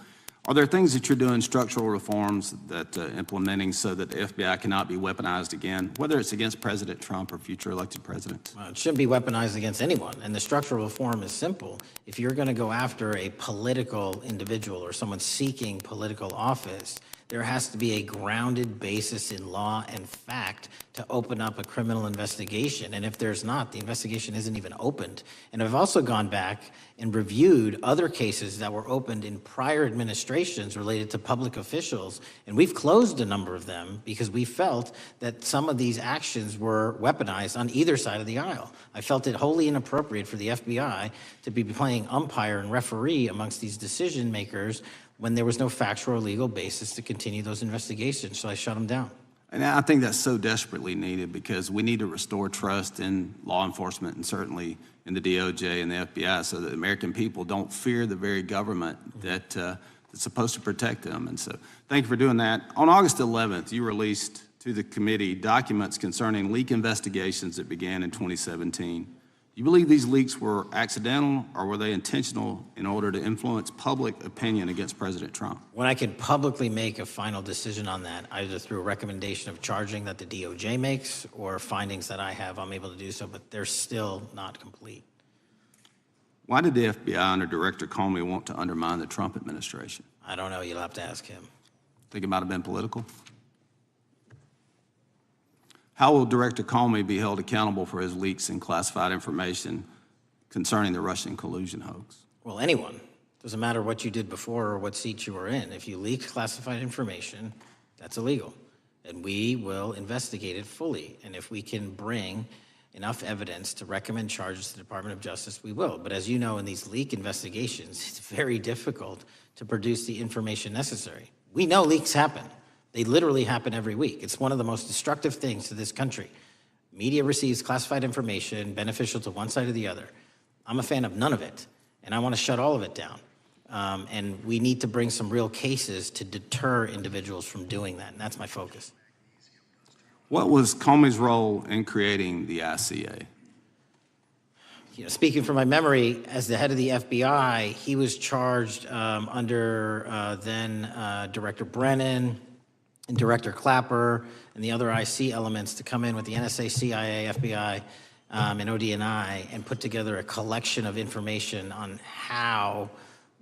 are there things that you're doing, structural reforms that implementing so that the FBI cannot be weaponized again, whether it's against President Trump or future elected presidents? Well, it shouldn't be weaponized against anyone. And the structural reform is simple. If you're going to go after a political individual or someone seeking political office, there has to be a grounded basis in law and fact to open up a criminal investigation. And if there's not, the investigation isn't even opened. And I've also gone back and reviewed other cases that were opened in prior administrations related to public officials. And we've closed a number of them because we felt that some of these actions were weaponized on either side of the aisle. I felt it wholly inappropriate for the FBI to be playing umpire and referee amongst these decision makers when there was no factual or legal basis to continue those investigations, so I shut them down. And I think that's so desperately needed because we need to restore trust in law enforcement and certainly in the DOJ and the FBI so that the American people don't fear the very government that's supposed to protect them. And so thank you for doing that. On August 11th, you released to the committee documents concerning leak investigations that began in 2017. You believe these leaks were accidental or were they intentional in order to influence public opinion against President Trump? When I can publicly make a final decision on that, either through a recommendation of charging that the DOJ makes or findings that I have, I'm able to do so, but they're still not complete. Why did the FBI under Director Comey want to undermine the Trump administration? I don't know. You'll have to ask him. Think it might have been political? How will Director Comey be held accountable for his leaks and classified information concerning the Russian collusion hoax? Well, anyone. Doesn't matter what you did before or what seat you were in. If you leak classified information, that's illegal. And we will investigate it fully. And if we can bring enough evidence to recommend charges to the Department of Justice, we will. But as you know, in these leak investigations, it's very difficult to produce the information necessary. We know leaks happen. They literally happen every week. It's one of the most destructive things to this country. Media receives classified information beneficial to one side or the other. I'm a fan of none of it, and I want to shut all of it down. And we need to bring some real cases to deter individuals from doing that, and that's my focus. What was Comey's role in creating the ICA? Speaking from my memory, as the head of the FBI, he was charged under then Director Brennan and Director Clapper and the other IC elements to come in with the NSA, CIA, FBI, and ODNI and put together a collection of information on how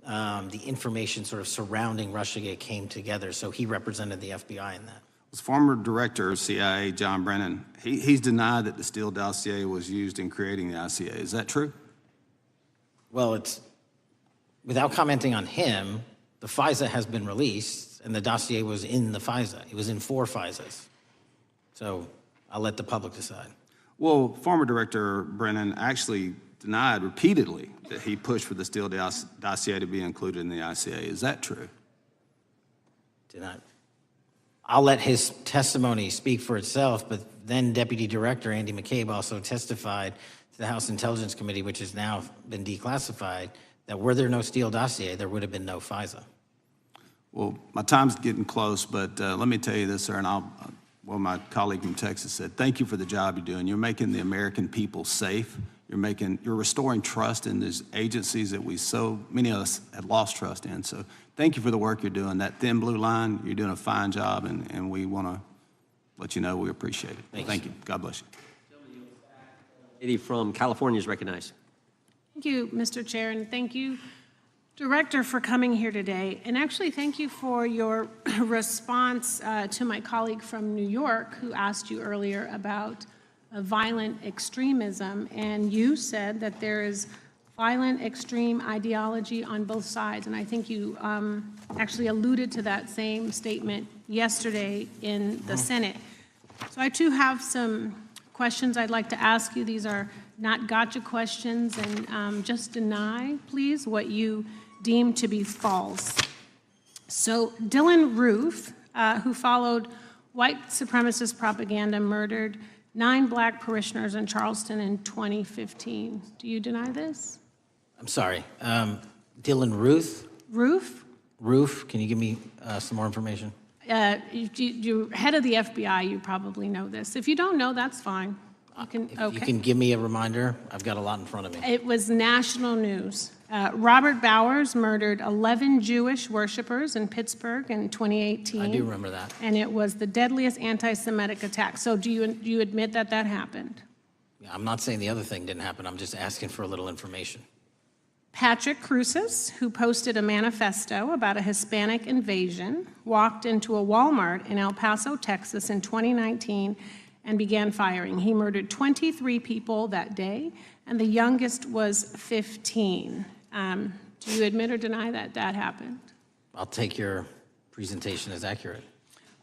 the information sort of surrounding Russiagate came together. So he represented the FBI in that. Was former director of CIA, John Brennan, he's denied that the Steele dossier was used in creating the ICA. Is that true? Well, it's, without commenting on him, the FISA has been released, and the dossier was in the FISA. It was in 4 FISAs. So I'll let the public decide. Well, former director Brennan actually denied repeatedly that he pushed for the Steele dossier to be included in the ICA. Is that true? Denied. I'll let his testimony speak for itself, but then Deputy Director Andy McCabe also testified to the House Intelligence Committee, which has now been declassified, that were there no Steele dossier, there would have been no FISA. Well, my time's getting close, but let me tell you this, sir, and well, my colleague from Texas said, thank you for the job you're doing. You're making the American people safe. You're restoring trust in these agencies that so many of us had lost trust in. So thank you for the work you're doing. That thin blue line, you're doing a fine job, and we want to let you know we appreciate it. Thank you. God bless you. Lady from California is recognized. Thank you, Mr. Chair, and thank you, Director, for coming here today. And actually, thank you for your response to my colleague from New York who asked you earlier about violent extremism. And you said that there is violent extreme ideology on both sides. And I think you actually alluded to that same statement yesterday in the Senate. So I too have some questions I'd like to ask you. These are not gotcha questions, and just deny, please, what you deem to be false. So Dylan Roof, who followed white supremacist propaganda, murdered 9 black parishioners in Charleston in 2015. Do you deny this? I'm sorry. Dylan Ruth? Roof, can you give me some more information? You're head of the FBI, you probably know this. If you don't know, that's fine. You can give me a reminder, I've got a lot in front of me. It was national news. Robert Bowers murdered 11 Jewish worshipers in Pittsburgh in 2018. I do remember that. And it was the deadliest anti-Semitic attack. So do you admit that that happened? Yeah, I'm not saying the other thing didn't happen, I'm just asking for a little information. Patrick Cruces, who posted a manifesto about a Hispanic invasion, walked into a Walmart in El Paso, Texas in 2019 and began firing. He murdered 23 people that day, and the youngest was 15. Do you admit or deny that that happened? I'll take your presentation as accurate.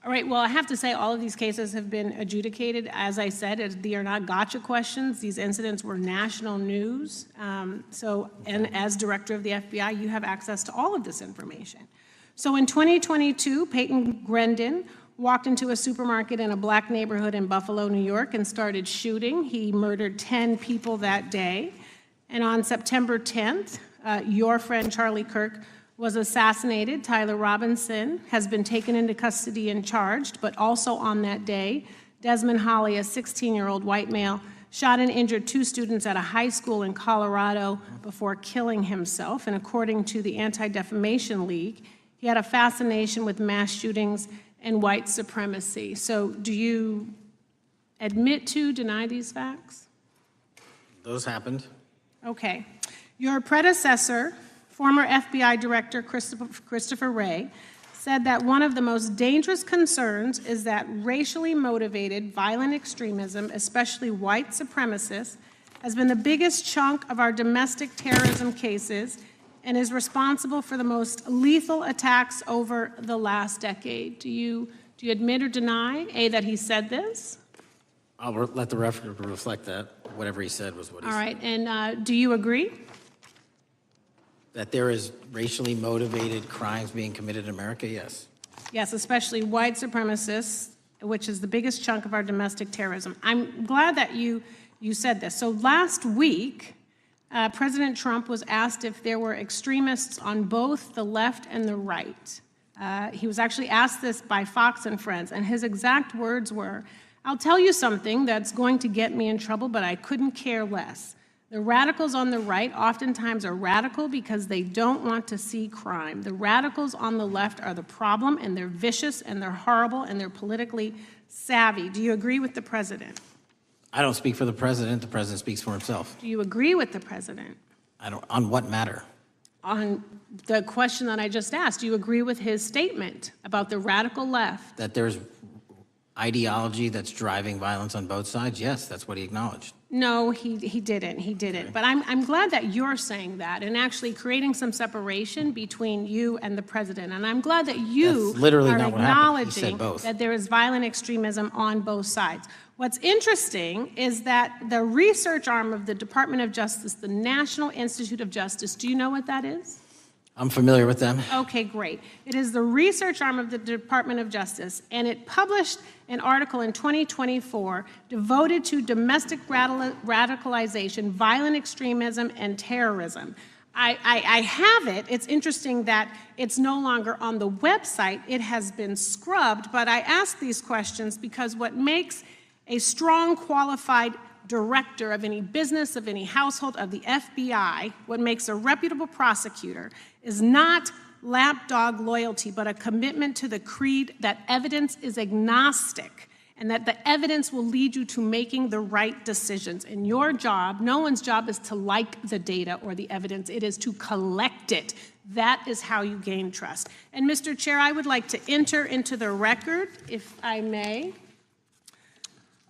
All right, well, I have to say all of these cases have been adjudicated. As I said, they are not gotcha questions. These incidents were national news. And as director of the FBI, you have access to all of this information. So in 2022, Peyton Grendon walked into a supermarket in a black neighborhood in Buffalo, New York, and started shooting. He murdered 10 people that day. And on September 10th, your friend Charlie Kirk was assassinated. Tyler Robinson has been taken into custody and charged, but also on that day, Desmond Holley, a 16-year-old white male, shot and injured 2 students at a high school in Colorado before killing himself. And according to the Anti-Defamation League, he had a fascination with mass shootings and white supremacy. So do you admit to, deny these facts? Those happened. Okay. Your predecessor, former FBI Director Christopher Wray, said that one of the most dangerous concerns is that racially motivated violent extremism, especially white supremacists, has been the biggest chunk of our domestic terrorism cases and is responsible for the most lethal attacks over the last decade. Do you admit or deny, A, that he said this? I'll let the record reflect that. Whatever he said was what he said. All right, and do you agree? That there is racially motivated crimes being committed in America, yes. Yes, especially white supremacists, which is the biggest chunk of our domestic terrorism. I'm glad that you said this. So last week, President Trump was asked if there were extremists on both the left and the right. He was actually asked this by Fox and Friends, and his exact words were, "I'll tell you something that's going to get me in trouble, but I couldn't care less. The radicals on the right oftentimes are radical because they don't want to see crime. The radicals on the left are the problem, and they're vicious, and they're horrible, and they're politically savvy." Do you agree with the president? I don't speak for the president. The president speaks for himself. Do you agree with the president? I don't. On what matter? On the question that I just asked, do you agree with his statement about the radical left? That there's ideology that's driving violence on both sides? Yes, that's what he acknowledged. No, he didn't. He didn't. But I'm glad that you're saying that and actually creating some separation between you and the president. And I'm glad that you That's literally are not what happened. He said acknowledging both. that there is violent extremism on both sides. What's interesting is that the research arm of the Department of Justice, the National Institute of Justice, do you know what that is? I'm familiar with them. Okay, great. It is the research arm of the Department of Justice, and it published an article in 2024 devoted to domestic radicalization, violent extremism, and terrorism. I have it. It's interesting that it's no longer on the website. It has been scrubbed, but I ask these questions because what makes a strong, qualified director of any business, of any household, of the FBI, what makes a reputable prosecutor is not lapdog loyalty, but a commitment to the creed that evidence is agnostic and that the evidence will lead you to making the right decisions. And your job, no one's job is to like the data or the evidence, it is to collect it. That is how you gain trust. And Mr. Chair, I would like to enter into the record, if I may.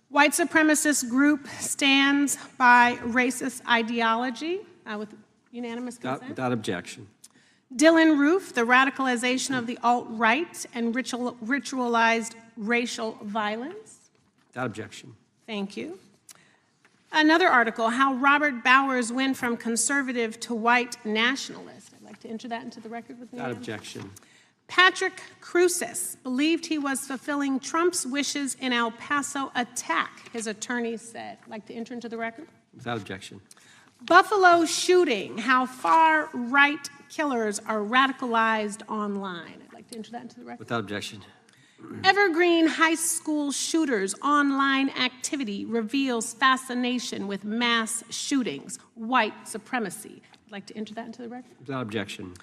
White supremacist group stands by racist ideology with unanimous consent. Without objection. Dylan Roof, the radicalization of the alt-right and ritualized racial violence. Without objection. Thank you. Another article, how Robert Bowers went from conservative to white nationalist. I'd like to enter that into the record with me. Without objection. Patrick Cruces believed he was fulfilling Trump's wishes in El Paso attack, his attorneys said. I'd like to enter into the record. Without objection. Buffalo shooting, how far-right killers are radicalized online. I'd like to enter that into the record. Without objection. Evergreen High School shooters online activity reveals fascination with mass shootings, white supremacy. I'd like to enter that into the record. Without objection.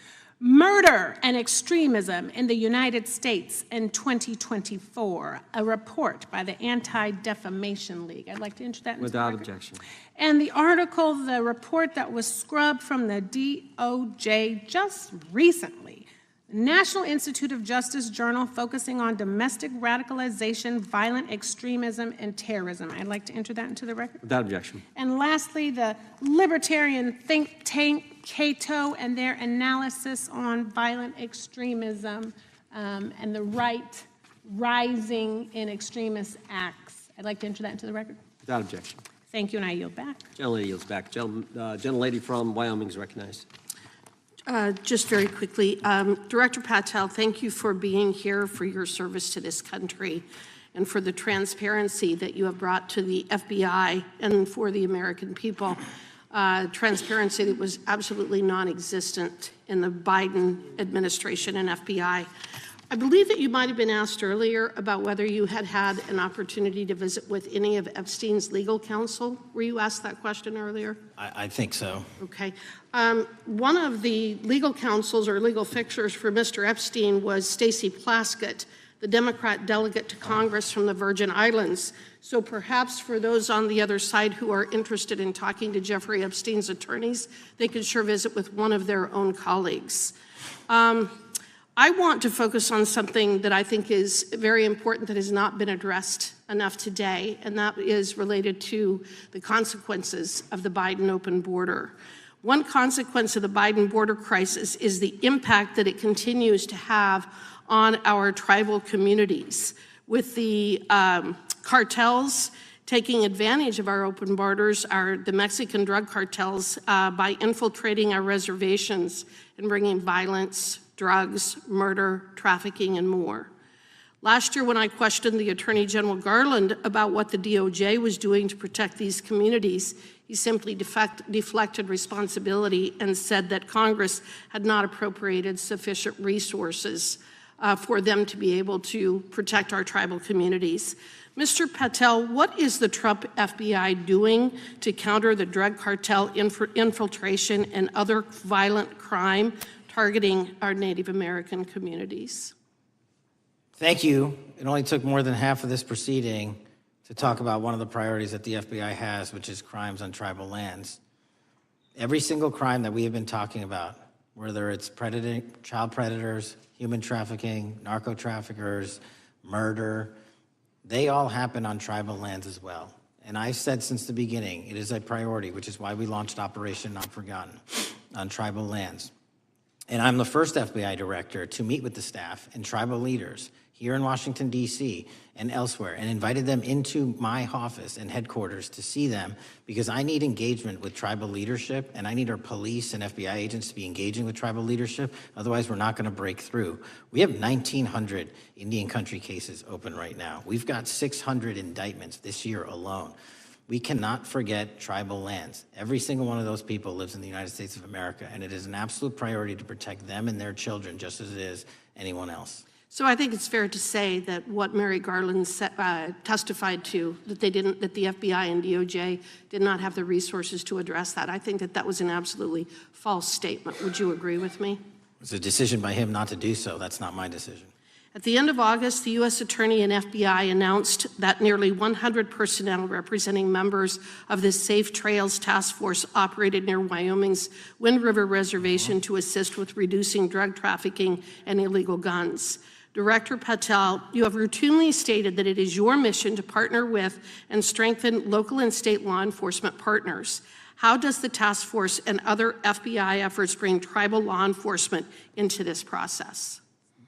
Murder and extremism in the United States in 2024, a report by the Anti-Defamation League. I'd like to enter that into Without the record. objection. And the article, the report that was scrubbed from the DOJ just recently, National Institute of Justice Journal focusing on domestic radicalization, violent extremism, and terrorism. I'd like to enter that into the record. Without objection. And lastly, the libertarian think tank Cato and their analysis on violent extremism and the right rising in extremist acts. I'd like to enter that into the record. Without objection. Thank you, and I yield back. Gentlelady yields back. Gentlelady from Wyoming is recognized. Just very quickly, Director Patel, thank you for being here, for your service to this country, and for the transparency that you have brought to the FBI and for the American people. Transparency that was absolutely non-existent in the Biden administration and FBI. I believe that you might have been asked earlier about whether you had had an opportunity to visit with any of Epstein's legal counsel. Were you asked that question earlier? I think so. Okay. One of the legal counsels or legal fixers for Mr. Epstein was Stacey Plaskett, the Democrat delegate to Congress from the Virgin Islands. So perhaps for those on the other side who are interested in talking to Jeffrey Epstein's attorneys, they could sure visit with one of their own colleagues. I want to focus on something that I think is very important that has not been addressed enough today, and that is related to the consequences of the Biden open border. One consequence of the Biden border crisis is the impact that it continues to have on our tribal communities, with the cartels taking advantage of our open borders, the Mexican drug cartels, by infiltrating our reservations and bringing violence, drugs, murder, trafficking, and more. Last year, when I questioned the Attorney General Garland about what the DOJ was doing to protect these communities, he simply deflected responsibility and said that Congress had not appropriated sufficient resources for them to be able to protect our tribal communities. Mr. Patel, what is the Trump FBI doing to counter the drug cartel infiltration and other violent crime targeting our Native American communities? Thank you. It only took more than half of this proceeding to talk about one of the priorities that the FBI has, which is crimes on tribal lands. Every single crime that we have been talking about, whether it's child predators, human trafficking, narco traffickers, murder, they all happen on tribal lands as well. And I've said since the beginning, it is a priority, which is why we launched Operation Not Forgotten on tribal lands. And I'm the first FBI director to meet with the staff and tribal leaders here in Washington, D.C. and elsewhere, and invited them into my office and headquarters to see them, because I need engagement with tribal leadership, and I need our police and FBI agents to be engaging with tribal leadership. Otherwise, we're not going to break through. We have 1,900 Indian country cases open right now. We've got 600 indictments this year alone. We cannot forget tribal lands. Every single one of those people lives in the United States of America, and it is an absolute priority to protect them and their children just as it is anyone else. So I think it's fair to say that what Mary Garland testified to, that the FBI and DOJ did not have the resources to address that. I think that was an absolutely false statement. Would you agree with me? It's a decision by him not to do so. That's not my decision. At the end of August, the U.S. Attorney and FBI announced that nearly 100 personnel representing members of the Safe Trails Task Force operated near Wyoming's Wind River Reservation to assist with reducing drug trafficking and illegal guns. Director Patel, you have routinely stated that it is your mission to partner with and strengthen local and state law enforcement partners. How does the task force and other FBI efforts bring tribal law enforcement into this process?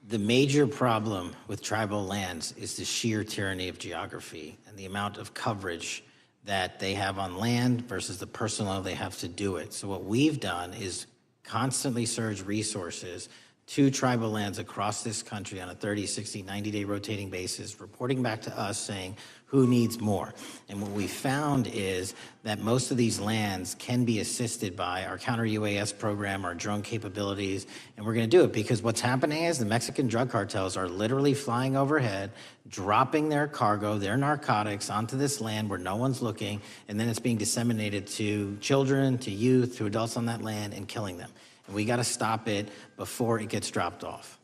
The major problem with tribal lands is the sheer tyranny of geography and the amount of coverage that they have on land versus the personnel they have to do it. So what we've done is constantly surge resources to tribal lands across this country on a 30, 60, 90-day rotating basis, reporting back to us saying who needs more. And what we found is that most of these lands can be assisted by our counter-UAS program, our drone capabilities, and we're going to do it because what's happening is the Mexican drug cartels are literally flying overhead, dropping their cargo, their narcotics onto this land where no one's looking, and then it's being disseminated to children, to youth, to adults on that land, and killing them. And we got to stop it before it gets dropped off.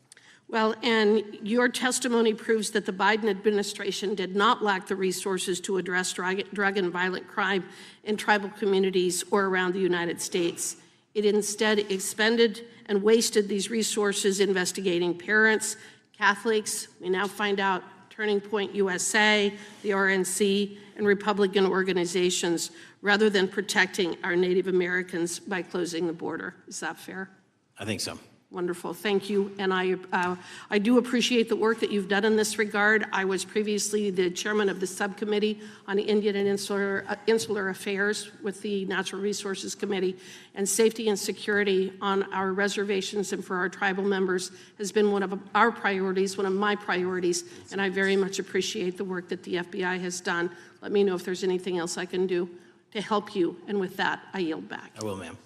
Well, and your testimony proves that the Biden administration did not lack the resources to address drug and violent crime in tribal communities or around the United States. It instead expended and wasted these resources investigating parents, Catholics, we now find out Turning Point USA, the RNC, and Republican organizations, rather than protecting our Native Americans by closing the border. Is that fair? I think so. Wonderful, thank you. And I do appreciate the work that you've done in this regard. I was previously the chairman of the subcommittee on Indian and Insular Affairs with the Natural Resources Committee, and safety and security on our reservations and for our tribal members has been one of our priorities, one of my priorities, and I very much appreciate the work that the FBI has done. Let me know if there's anything else I can do to help you, and with that, I yield back. I will, ma'am.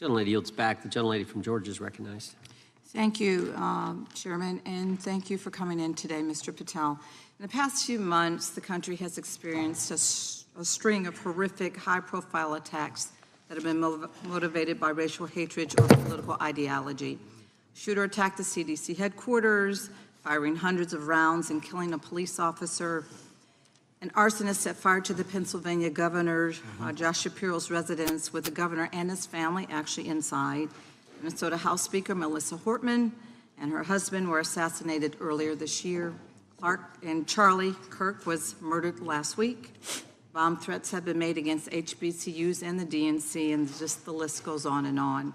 Gentlelady yields back. The gentlelady from Georgia is recognized. Thank you, Chairman, and thank you for coming in today, Mr. Patel. In the past few months, the country has experienced a string of horrific, high-profile attacks that have been motivated by racial hatred or political ideology. Shooter attacked the CDC headquarters, firing hundreds of rounds and killing a police officer. An arsonist set fire to the Pennsylvania governor, Josh Shapiro's residence, with the governor and his family actually inside. Minnesota House Speaker Melissa Hortman and her husband were assassinated earlier this year. Clark and Charlie Kirk was murdered last week. Bomb threats have been made against HBCUs and the DNC, and just the list goes on and on.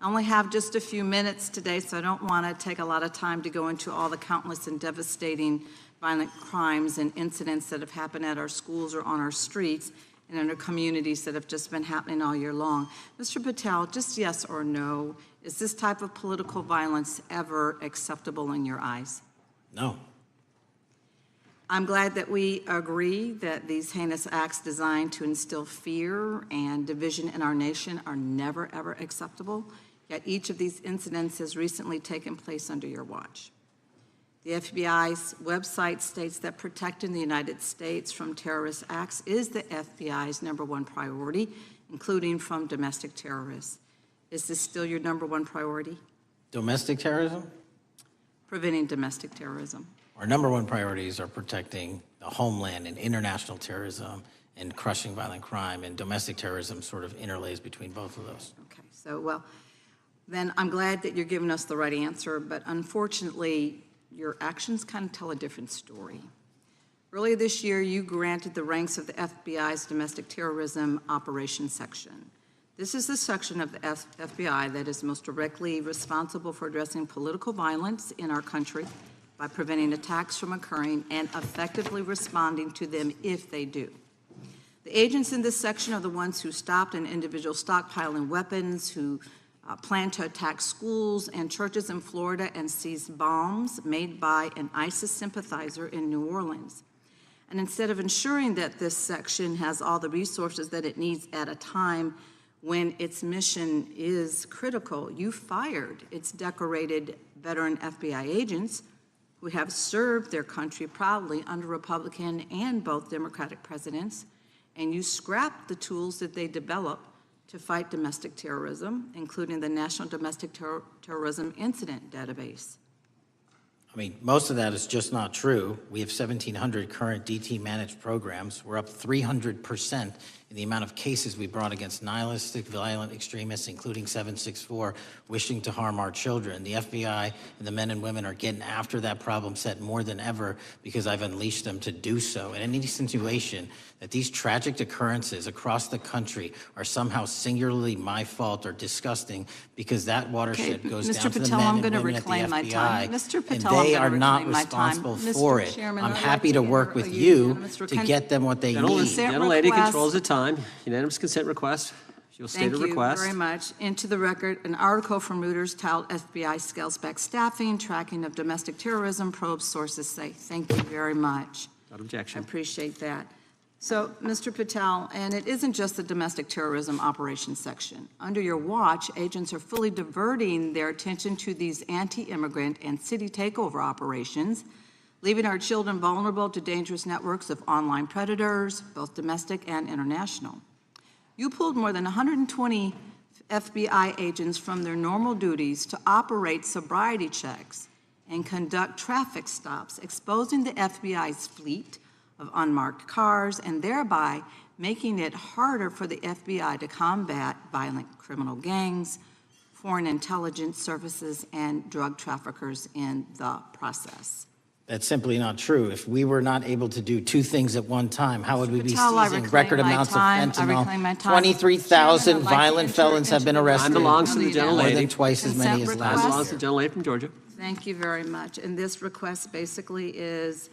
I only have just a few minutes today, so I don't want to take a lot of time to go into all the countless and devastating violent crimes and incidents that have happened at our schools or on our streets and in our communities that have just been happening all year long. Mr. Patel, just yes or no, is this type of political violence ever acceptable in your eyes? No. I'm glad that we agree that these heinous acts designed to instill fear and division in our nation are never, ever acceptable, yet each of these incidents has recently taken place under your watch. The FBI's website states that protecting the United States from terrorist acts is the FBI's #1 priority, including from domestic terrorists. Is this still your #1 priority? Domestic terrorism? Preventing domestic terrorism. Our #1 priorities are protecting the homeland and international terrorism and crushing violent crime, and domestic terrorism sort of interlays between both of those. Okay, so, well, then I'm glad that you're giving us the right answer, but unfortunately, your actions kind of tell a different story. Earlier this year, you granted the ranks of the FBI's Domestic Terrorism Operations Section. This is the section of the FBI that is most directly responsible for addressing political violence in our country by preventing attacks from occurring and effectively responding to them if they do. The agents in this section are the ones who stopped an individual stockpiling weapons, who planned to attack schools and churches in Florida and seized bombs made by an ISIS sympathizer in New Orleans. And instead of ensuring that this section has all the resources that it needs at a time when its mission is critical, you fired its decorated veteran FBI agents who have served their country proudly under Republican and both Democratic presidents, and you scrapped the tools that they developed to fight domestic terrorism, including the National Domestic Terrorism Incident Database. I mean, most of that is just not true. We have 1,700 current DT managed programs. We're up 300% in the amount of cases we brought against nihilistic, violent extremists, including 764, wishing to harm our children. The FBI and the men and women are getting after that problem set more than ever because I've unleashed them to do so. And any insinuation that these tragic occurrences across the country are somehow singularly my fault or disgusting because that watershed goes down to the men and women at the FBI, Mr. Patel, and they are not responsible for it. I'm happy to work with you to get them what they need. Gentlelady controls the time. Unanimous consent request. You'll state a request. Thank you very much. Into the record, an article from Reuters titled FBI Scales Back Staffing, Tracking of Domestic Terrorism, Probes Sources Say. Thank you very much. Without objection. I appreciate that. So, Mr. Patel, and it isn't just the domestic terrorism operations section. Under your watch, agents are fully diverting their attention to these anti-immigrant and city takeover operations, leaving our children vulnerable to dangerous networks of online predators, both domestic and international. You pulled more than 120 FBI agents from their normal duties to operate sobriety checks and conduct traffic stops, exposing the FBI's fleet of unmarked cars and thereby making it harder for the FBI to combat violent criminal gangs, foreign intelligence services, and drug traffickers in the process. That's simply not true. If we were not able to do two things at one time, how would we be Patel, I seizing reclaim record my amounts of time. I reclaim my fentanyl? time. 23,000 Chairman, I'd like to violent enter felons have been into the arrested. Time belongs to the gentlelady. More than twice as many as Consent last Time belongs year. to the gentlelady from Georgia. Thank you very much. And this request basically is,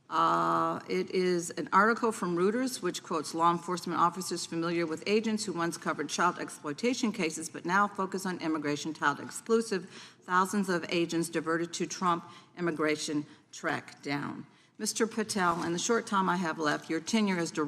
it is an article from Reuters which quotes law enforcement officers familiar with agents who once covered child exploitation cases but now focus on immigration child exclusive. Thousands of agents diverted to Trump immigration track down. Mr. Patel, in the short time I have left, your tenure as director